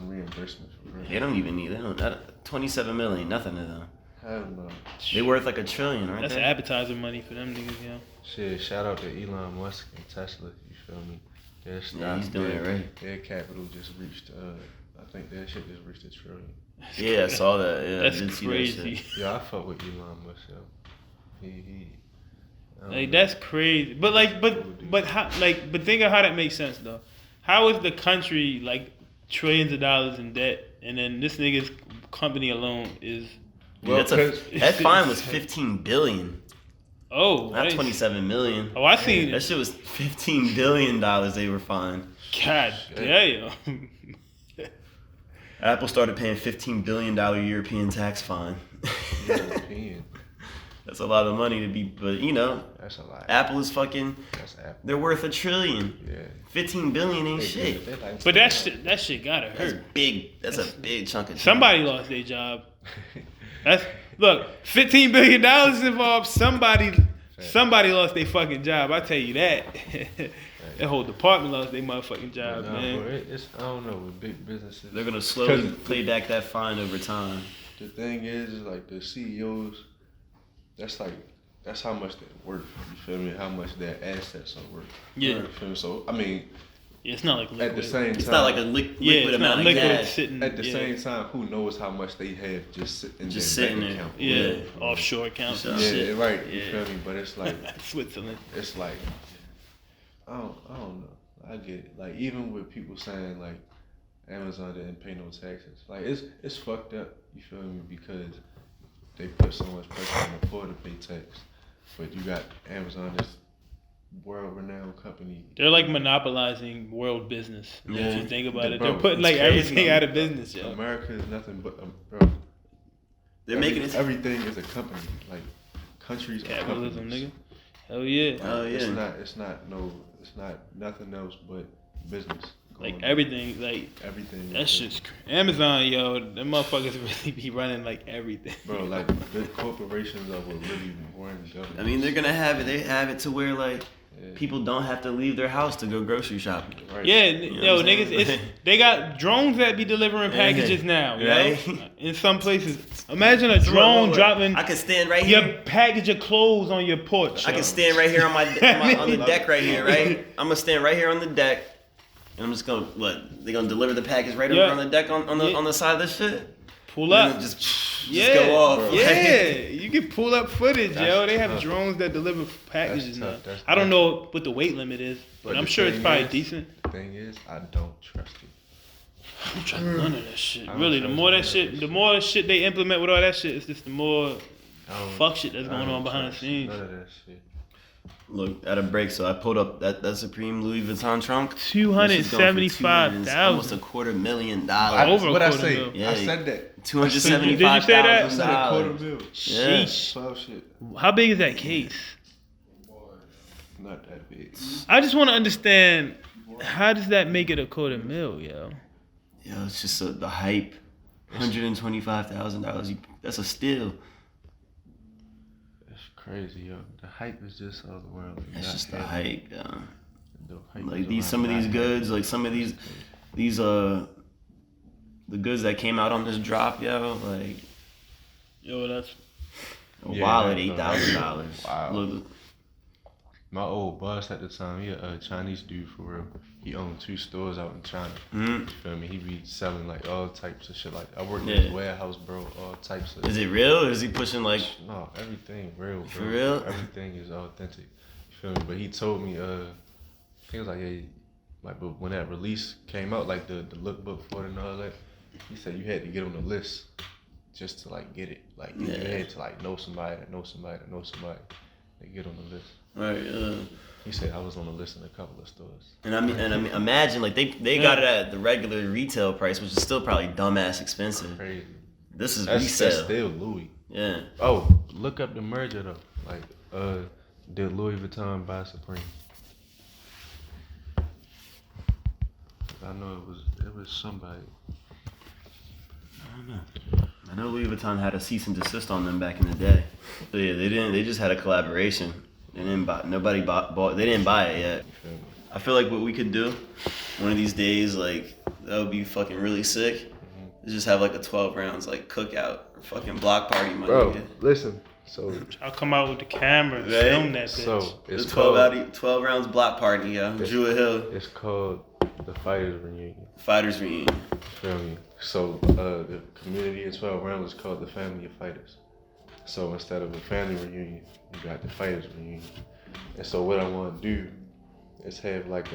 reimbursement for real. They don't even need. They don't. That 27 million, nothing to them. Hell no. They worth like $1 trillion, right? That's appetizer money for them niggas, yo. Shit, shout out to Elon Musk and Tesla. You feel me? Their stock, Yeah, he's doing it right. Their capital just reached. I think their shit just reached $1 trillion. Yeah, I saw that. Yeah, That's I did see crazy. that shit. Yeah, I fuck with Elon Musk. Yo. He. I don't Like know. that's crazy. But how? But think of how that makes sense though. how is the country like trillions of dollars in debt, and then this nigga's company alone is Well, that fine was $15 billion. not Not $27 million. Oh, I seen That it. shit was $15 billion they were fined. God damn. Apple started paying $15 billion European tax fine. European. That's a lot of money to be, but you know, That's a lot. Apple is fucking. That's Apple. They're worth $1 trillion. Yeah. 15 billion ain't shit. But that shit gotta That's hurt. big. That's a big chunk of. Somebody lost their job. Look, $15 billion involved. Somebody lost their fucking job. I tell you that. That whole department lost their motherfucking job, man. Bro, it's I don't know with big businesses. They're gonna slowly pay back that fine over time. The thing is like the CEOs. That's how much they work. You feel me? How much their assets are worth. Yeah. You feel me? So I mean, It's not like liquid. at the same time, It's not like a liquid it's amount not of liquid gas. sitting. at the same time, who knows how much they have just sitting Sitting account. there. Offshore accounts and Yeah, shit. right. You Yeah. feel me? But it's like Switzerland. it's like I don't know. I get it. Like even with people saying like Amazon didn't pay no taxes, like it's fucked up. You feel me? Because they put so much pressure on the poor to pay tax, but you got Amazon, this world-renowned company. They're like monopolizing world business. Yeah. If you think about it, Bro, they're putting it's like crazy. everything out of business, yo. America is nothing but bro. They're making it. Everything is a company. Like countries are Capitalism, companies. nigga. Hell yeah. Oh, yeah. It's not nothing else but business. Like going on. everything, like Everything. that is shit's Amazon, yo. Them motherfuckers really be running like everything. Bro, like big corporations are what really run government. I mean, they're gonna have it. They have it to where like Yeah. people don't have to leave their house to go grocery shopping. Right. Yeah, know yo, what I'm niggas, saying? they got drones that be delivering packages now, yo. Right. In some places, imagine a drone Look, dropping I can stand right your here. package of clothes on your porch. I yo. can stand right here on on the deck right here, right? I'm gonna stand right here on the deck, and I'm just gonna They gonna deliver the package right Yeah. over on the deck on the Yeah. on the side of this shit. Pull And up. then just Yeah, go off. yeah. You can pull up footage, yo. That's They have tough. drones that deliver packages That's now. tough. That's I don't tough. know what the weight limit is, but I'm the sure it's thing probably is- decent. The thing is, I don't trust it. I don't trust none of that shit. I don't Really, the trust more none that of shit, that the shit. more shit they implement with all that shit, it's just the more I don't- fuck shit that's I going don't on behind the trust scenes. None of that shit. Look, at a break, so I pulled up that Supreme Louis Vuitton trunk. $275,000. Almost $250,000. Over What a I quarter say? mil. Yeah. I said that. $275,000. I said a quarter mil. Sheesh. Tough shit. How big is that case? Not that big. I just want to understand, how does that make it a quarter mil, yo? Yo, it's just the hype. $125,000. That's a steal. It's crazy, yo. The hype is just otherworldly. That's Not just the heavy. hype, yo. The hype Like is some of around these not goods, heavy. like some of these the goods that came out on this drop, yo, like Yo, that's a Yeah, wallet, that's $8,000. Wow. Look, My old boss at the time, he a Chinese dude for real. He owned 2 stores out in China. mhm. You feel me? He be selling like all types of shit. Like I worked Yeah. in his warehouse, bro. All types of. Is it real or is he pushing like? No, everything real, bro. For real? Everything is authentic. You feel me? But he told me, I think it was like, hey, like, but when that release came out, like the lookbook for it and all that, he said you had to get on the list just to like get it. Like you Yeah. had to like know somebody that knows somebody that knows somebody to get on the list. Right. He said I was on the list in a couple of stores. And I mean, imagine like they got it at the regular retail price, which is still probably dumbass expensive. Crazy. This is That's resale. still Louis. Yeah. Oh, look up the merger though. Like, did Louis Vuitton buy Supreme? I know it was somebody. I don't know. I know Louis Vuitton had a cease and desist on them back in the day. But yeah, they didn't. They just had a collaboration. They didn't buy. Nobody bought. They didn't buy it yet. You feel me? I feel like what we could do one of these days, like that would be fucking really sick. Is just have like a 12 rounds like cookout or fucking block party, my Bro, nigga. listen. So I'll come out with the camera and Right. film that bitch. so It's it's 12 rounds block party, yo. Druid Hill It's called the Fighters Reunion. Fighters Reunion. You feel me? So the community in 12 rounds is called the Family of Fighters. So instead of a family reunion, you got the Fighters Reunion. And so what I want to do is have like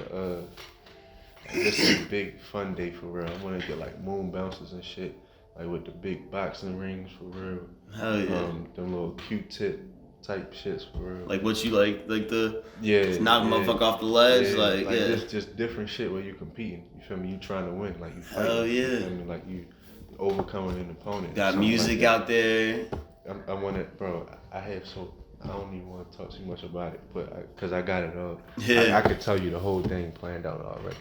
this is a big fun day for real. I want to get like moon bounces and shit, like with the big boxing rings for real. Hell yeah. Them little Q-tip type shits for real. Like what you like the yeah, knock a motherfucker off the ledge, like yeah. Just different shit where you competing. You feel me? You trying to win, like you fighting. Hell yeah. You feel me? Like you overcoming an opponent. Got music like out there. I want it, bro. I don't even want to talk too much about it, but because I got it all. Yeah. I could tell you the whole thing planned out already.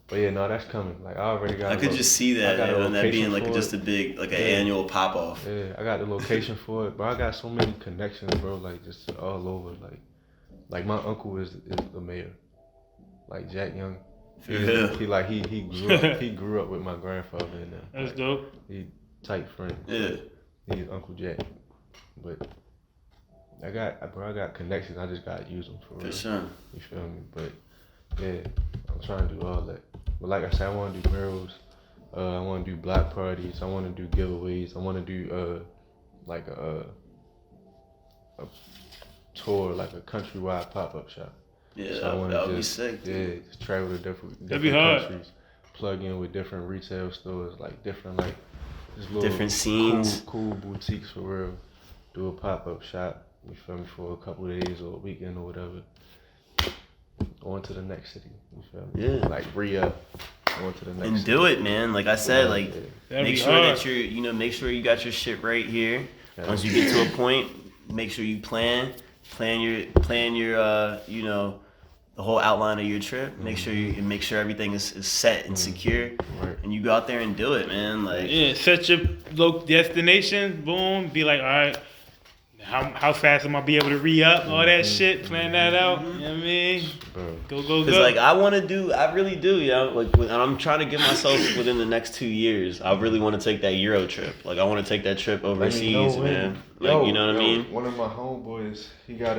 But yeah, no, that's coming. Like I already got. I could just see that, man, that being like just it. a big like an annual pop off. Yeah, I got the location for it, but I got so many connections, bro. Like just all over. Like my uncle is the mayor. Like Jack Young. He grew up with my grandfather and them. That's like, dope. He tight friend. Yeah. He's Uncle Jack. But I got connections. I just gotta use them for real. For sure. You feel me? But yeah, I'm trying to do all that. But like I said, I want to do murals. I want to do block parties. I want to do giveaways. I want to do like a tour, like a countrywide pop-up shop. Yeah, So that would be sick. Yeah, just travel to different That'd be hard. countries, plug in with different retail stores, like different just little Different scenes. cool boutiques for real. Do a pop-up shop. You feel me, for a couple of days or a weekend or whatever. On to the next city. You feel me? Yeah. Like re-up. On to the next And city. do it, man. Like I said, like That'd make be sure hard. that make sure you got your shit right here. Yeah. Once you get to a point, make sure you plan your the whole outline of your trip. Make sure everything is set and secure, Right. and you go out there and do it, man. Like Yeah, set your destination. Boom. Be like, all right. How fast am I be able to re-up all that shit? Plan that out. You know what I mean? Bro. Go. Cause like I really do, like and I'm trying to get myself within the next 2 years. I really want to take that Euro trip. Like I want to take that trip overseas, man. Like you know what I mean? One of my homeboys, he got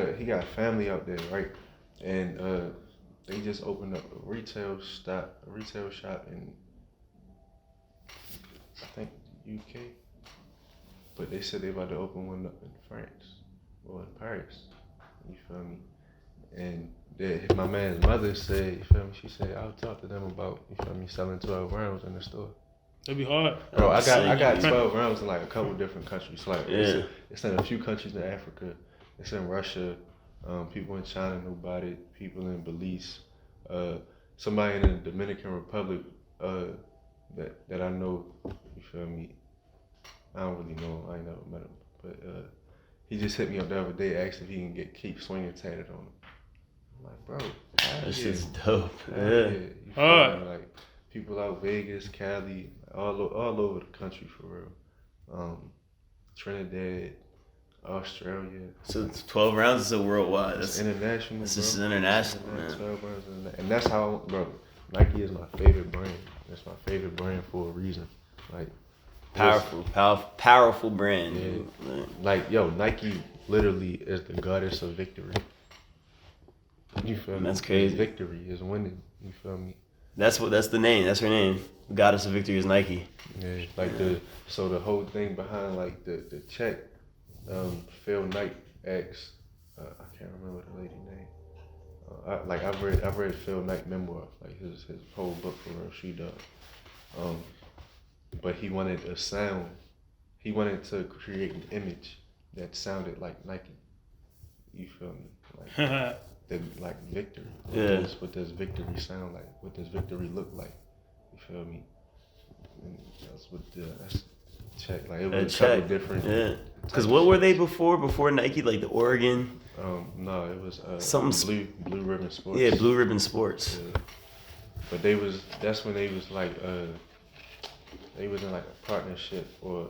family out there, right? And they just opened up a retail shop in I think UK. But they said they about to open one up in France or in Paris. You feel me? And my man's mother said, you feel me? She said, I'll talk to them about, you feel me, selling 12 rounds in the store. That'd be hard. Bro, I got 12 rounds in like a couple different countries. Like it's in a few countries in Africa. It's in Russia. People in China know about it. People in Belize. Somebody in the Dominican Republic that I know, you feel me? I don't really know him. I ain't never met him. But he just hit me up the other day, asked if he can keep swinging tatted on him. I'm like, bro, That shit's dope. Yeah. You feel me? Like people out Vegas, Cali, all over the country for real. Trinidad, Australia. So 12 rounds is a worldwide. It's That's international. This bro. is international, Yeah, man. 12 rounds and that's how, bro. Nike is my favorite brand. It's my favorite brand for a reason. Like. Powerful brand. Yeah. Dude. Like, yo, Nike literally is the goddess of victory. You feel me? That's crazy. Victory is winning. You feel me? That's the name. That's her name. Goddess of Victory is Nike. Yeah. Like the whole thing behind like the check, Phil Knight asked, I can't remember the lady name. I've read Phil Knight memoir, like his whole book for real, She Dog. But he wanted a sound. He wanted to create an image that sounded like Nike. You feel me? Like victory. Yeah. What does victory sound like? What does victory look like? You feel me? And that's check. Like it was a couple different. Yeah. Because what were they before Nike? Like the Oregon. No, it was something Blue Ribbon Sports. Yeah, Blue Ribbon Sports. Yeah. But that's when they was like they was in like a partnership or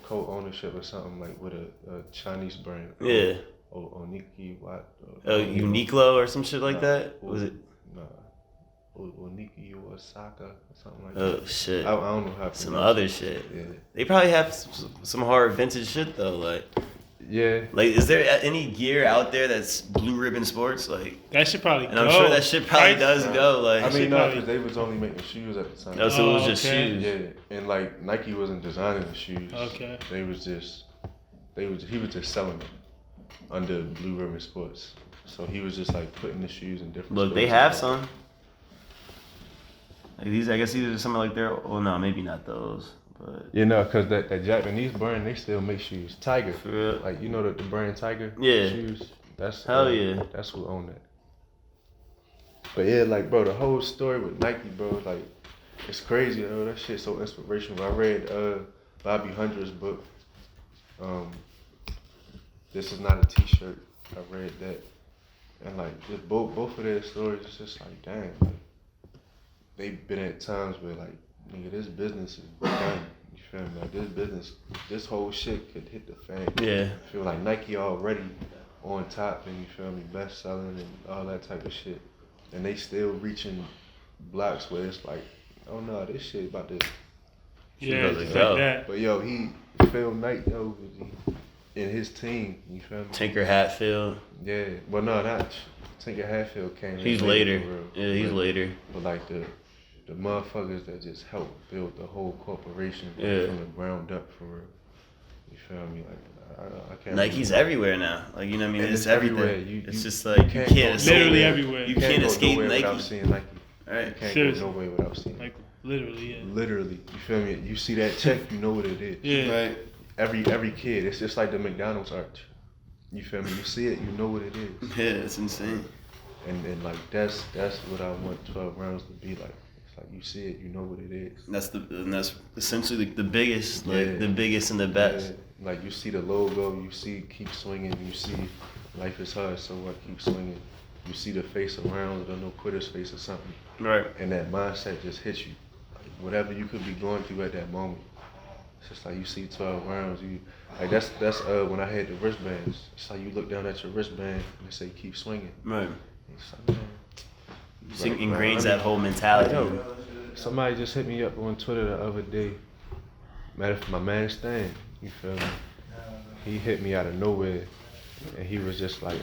co-ownership or something like with a Chinese brand. Yeah. Oniki what? Uniqlo or some shit like that? Was it? No. Oniki Osaka or something like that. Oh shit. I don't know how. Some other shit. Yeah. They probably have some hard vintage shit though. Like. Yeah. Like, is there any gear out there that's Blue Ribbon Sports? Like that should probably. And I'm sure that shit probably does go. Like. I mean, no, because they was only making shoes at the time. No, so it was just shoes. Yeah, and like Nike wasn't designing the shoes. Okay. He was just selling them under Blue Ribbon Sports. So he was just like putting the shoes in different. Look, stores. they have some. These, I guess these are some of like their. Well, no, maybe not those, but You know, cause that Japanese brand, they still make shoes. Tiger, for real. like you know the brand Tiger Yeah. shoes. That's Hell yeah. That's who own that. But yeah, like bro, the whole story with Nike, bro, like it's crazy, though. That shit's so inspirational. I read Bobby Hunter's book. This is not a T-shirt. I read that, and like just both of their stories, it's just like damn, like they've been at times where like nigga, this business is done. You feel me? Like this whole shit could hit the fan. Yeah. I feel like Nike already on top, and you feel me, best selling and all that type of shit, and they still reaching blocks where it's like, oh no, this shit about to. Yeah, Like it's that. like that. But yo, Phil Knight, yo, and his team, you feel me? Tinker Hatfield. Yeah, well no, not Tinker Hatfield came. He's in later. for real. Yeah, he's But- later. But like the motherfuckers that just helped build the whole corporation Yeah. from the ground up for real. You feel me? Like I can't. Nike's everywhere now. Like, you know what I mean? And It's it's everything. everywhere. You- It's you- just like you can't can't go escape. Literally it. everywhere. You can't can't go escape nowhere Nike. without seeing Nike. You Right. can't Seriously. go nowhere without seeing. Like literally, yeah. Literally, you feel me? You see that check, you know what it is. Yeah. Right. Every kid, it's just like the McDonald's arch. You feel me? You see it, you know what it is. Yeah, it's insane. And like that's what I want 12 rounds to be like. It's like you see it, you know what it is. That's essentially the biggest, like Yeah. the biggest and the best. Yeah. Like you see the logo, you see keep swinging, you see life is hard, so what? Keep swinging. You see the face around, the no quitters face or something, Right. and that mindset just hits you. Like whatever you could be going through at that moment, it's just like you see 12 rounds. You like that's when I had the wristbands. It's like you look down at your wristband and they say keep swinging. Right. And it's like, man. So Like, ingrains I mean, that whole mentality. Yo, somebody just hit me up on Twitter the other day. Matter of my man Stan, you feel me? He hit me out of nowhere, and he was just like,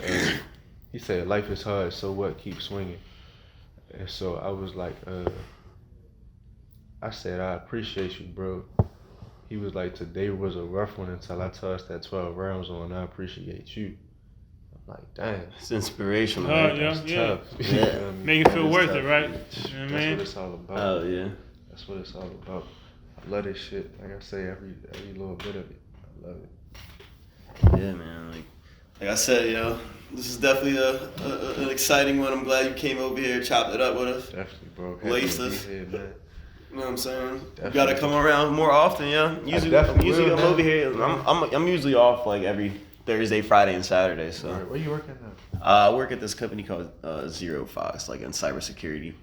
he said, "Life is hard, so what? Keep swinging." And so I was like, I said, "I appreciate you, bro." He was like, "Today was a rough one until I tossed that 12 rounds on. I appreciate you." I'm like, damn. It's inspirational. Oh, right? yeah. That's tough. You Yeah. feel me? Make it feel It's worth tough. it, right? You know what I That's mean? what it's all about. Oh yeah. That's what it's all about. I love this shit. Like I say, every little bit of it. I love it. Yeah, man. Like I said, this is definitely an exciting one. I'm glad you came over here, chopped it up with us. Definitely, bro. Happy Laced to be us. here, man. You know what I'm saying? You Definitely. gotta come around more often, yeah. Usually definitely will, I'm man. over here. I'm usually off like every Thursday, Friday, and Saturday. So Where you working now? I work at this company called Zero Fox, like in cybersecurity,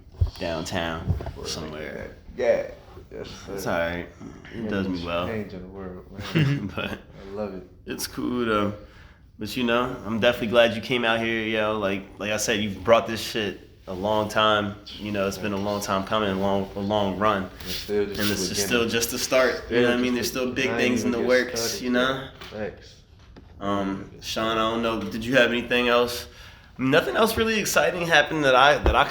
downtown somewhere. Yeah. Yes, sir. It's alright. It does me well, Change in the world, man. but I love it. it's cool though. But I'm definitely glad you came out here, yo. Like I said, you've brought this shit a long time. It's been a long time coming, a long run. And And it's still just the start. You know what I mean? There's still big things in the works, you know? Thanks. Sean, I don't know. Did you have anything else? Nothing else really exciting happened that I could. I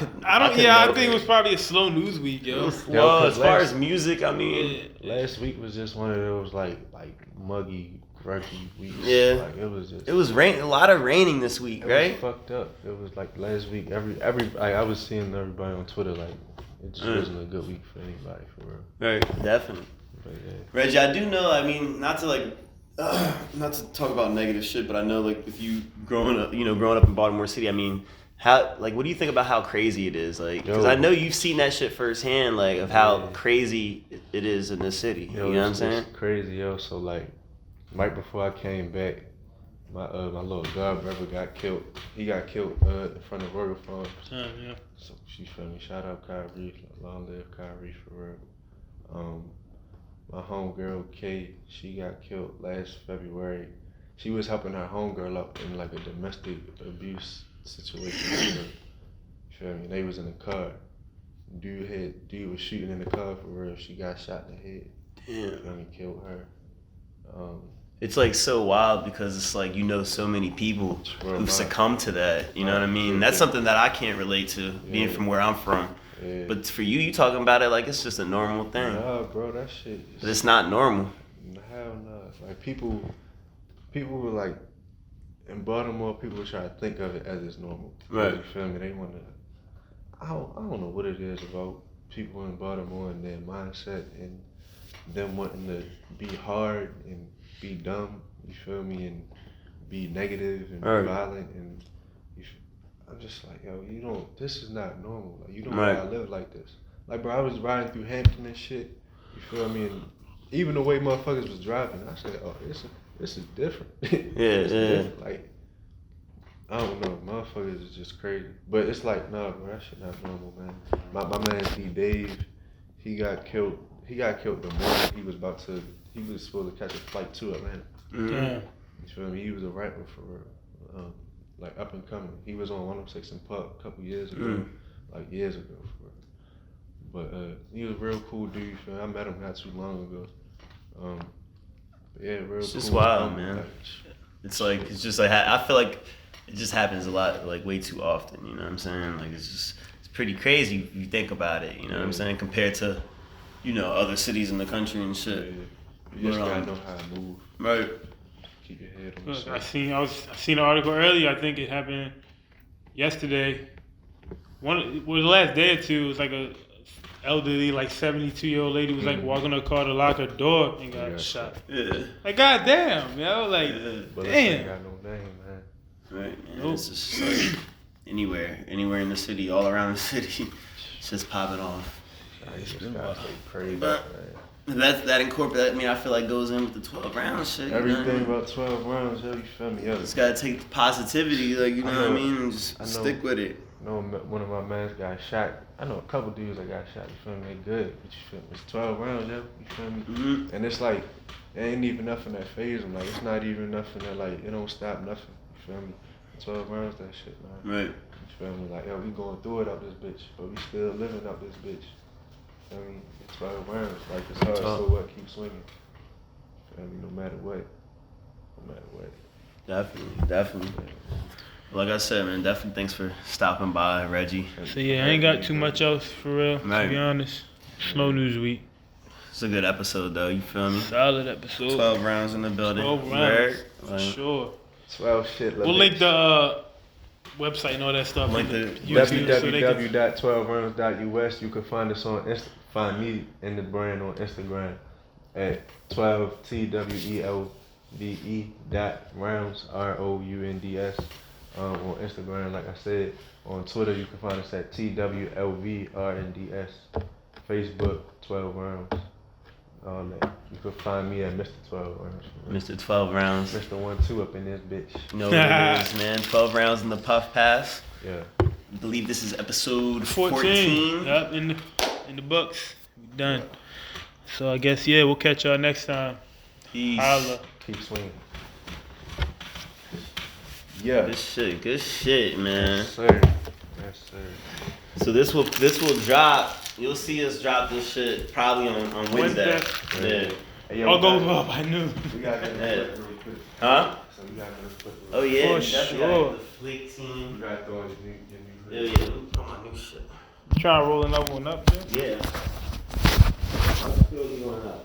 could I note. think it was probably a slow news week, yo. Well, 'cause as far last- as music, I mean, Last week was just one of those like muggy, grungy weeks. Yeah. Like it was just. it was a lot of raining this week, It right? was fucked up. It was like last week. I was seeing everybody on Twitter like it just wasn't a good week for anybody for real. Right, definitely. But yeah. Reggie, I do know. I mean, not to talk about negative shit, but I know like if you growing up in Baltimore City, I mean, what do you think about how crazy it is? Like, because Yo. I know you've seen that shit firsthand, like of how Yeah. crazy it is in this city. Yo, You know what I'm it's saying? crazy, yo. So like, right before I came back, my little god brother got killed. He got killed in front of Royal Farms. Yeah. So she feel me. Shout out Kyrie, long live Kyrie for real. My homegirl Kay, she got killed last February. She was helping her homegirl up in like a domestic abuse situation. You feel me? They was in the car. Dude was shooting in the car for real. She got shot in the head. Damn. You feel me? Killed her. It's like so wild because it's like so many people Bro, who've my- succumbed to that. You know what I mean? Yeah. That's something that I can't relate to, being Yeah. from where I'm from. Yeah. But for you talking about it like it's just a normal thing. Nah, bro, that shit. But it's not normal. Hell no. Like people were like in Baltimore. People try to think of it as it's normal. Right. You feel me? They want to. I don't know what it is about people in Baltimore and their mindset and them wanting to be hard and be dumb, you feel me, and be negative and Right. be violent and I'm just like, yo, you don't. This is not normal. Like, you don't Right. gotta live like this. Like, bro, I was riding through Hampton and shit. You feel me? And even the way motherfuckers was driving, I said, oh, this is different. It's different. Like, I don't know, motherfuckers is just crazy. But it's like, nah, bro, that shit not normal, man. My man D Dave, he got killed. He got killed the morning he was supposed to catch a flight to Atlanta. Damn. You feel me? He was a rapper for real. Like up and coming. He was on 106 and Puck a couple years ago. Like years ago for real. But he was a real cool dude, you feel me? I met him not too long ago. But yeah, real It's cool. just wild, man. It's just like I feel like it just happens a lot, like way too often. You know what I'm saying? Like it's pretty crazy if you think about it. You know what I'm saying? Compared to, other cities in the country and shit. You just gotta know how to move. Right. Keep your head on. Look, I seen an article earlier. I think it happened yesterday. The last day or two, it was like a elderly, like 72-year-old lady was like walking her car to lock her door and got shot. Yeah. Like goddamn, yo, like But damn. ain't got no name, man. Right. Yeah, it's just like anywhere in the city, all around the city, it's just popping off. It's just gotta stay crazy, But that incorporate. I mean, I feel like goes in with the 12 round shit. Everything about 12 rounds, yo, you feel me? Yo, Just gotta take the positivity, like what I mean, and just stick with it. I know one of my mans got shot. I know a couple dudes that got shot. You feel me? They good, but you feel me? It's 12 rounds, yo. You feel me? Mm-hmm. And it's like it ain't even nothing that phase them. Like it's not even nothing that like it don't stop nothing. You feel me? 12 rounds, that shit, man. Right. You feel me? Like yo, we going through it up this bitch, but we still living up this bitch. I mean, 12 rounds, like it's hard, so what? Keep swinging. I mean, no matter what. Definitely. Like I said, man, definitely thanks for stopping by, Reggie. So yeah, I ain't got too much else for real. Right. To be honest, slow news week. It's a good episode, though. You feel me? Solid episode. 12 rounds in the building. 12 rounds, Right? for sure. 12 shit. We'll link the website and all that stuff. Link in the YouTube so they can- www.12rounds.us. You can find us on find me and the brand on Instagram at 12TWELVE.rounds ROUNDS. On Instagram, like I said, on Twitter you can find us at TWLVRNDS. Facebook 12 rounds. You can find me at Mr. 12 rounds. Mr. 12 rounds. Mr. 1-2 up in this bitch. You know what it is, man. 12 rounds in the Puff Pass. Yeah. I believe this is episode 14. 14. Yep, in the books. We done. So I guess we'll catch y'all next time. Peace. Holla. Keep swinging. Yeah. Good shit, man. Yes, sir. Yes, sir. So this will drop. You'll see us drop this shit probably on Wednesday. Yeah. Hey, I'll go up. I knew. We got to Yeah. real quick. Huh? So we got to flip real quick. Oh yeah, For definitely sure. got the flick We team. got to throw in your Yeah, new yeah. Let me put my new shit. Trying to roll another one up, Jim. Yeah. I'm still going up.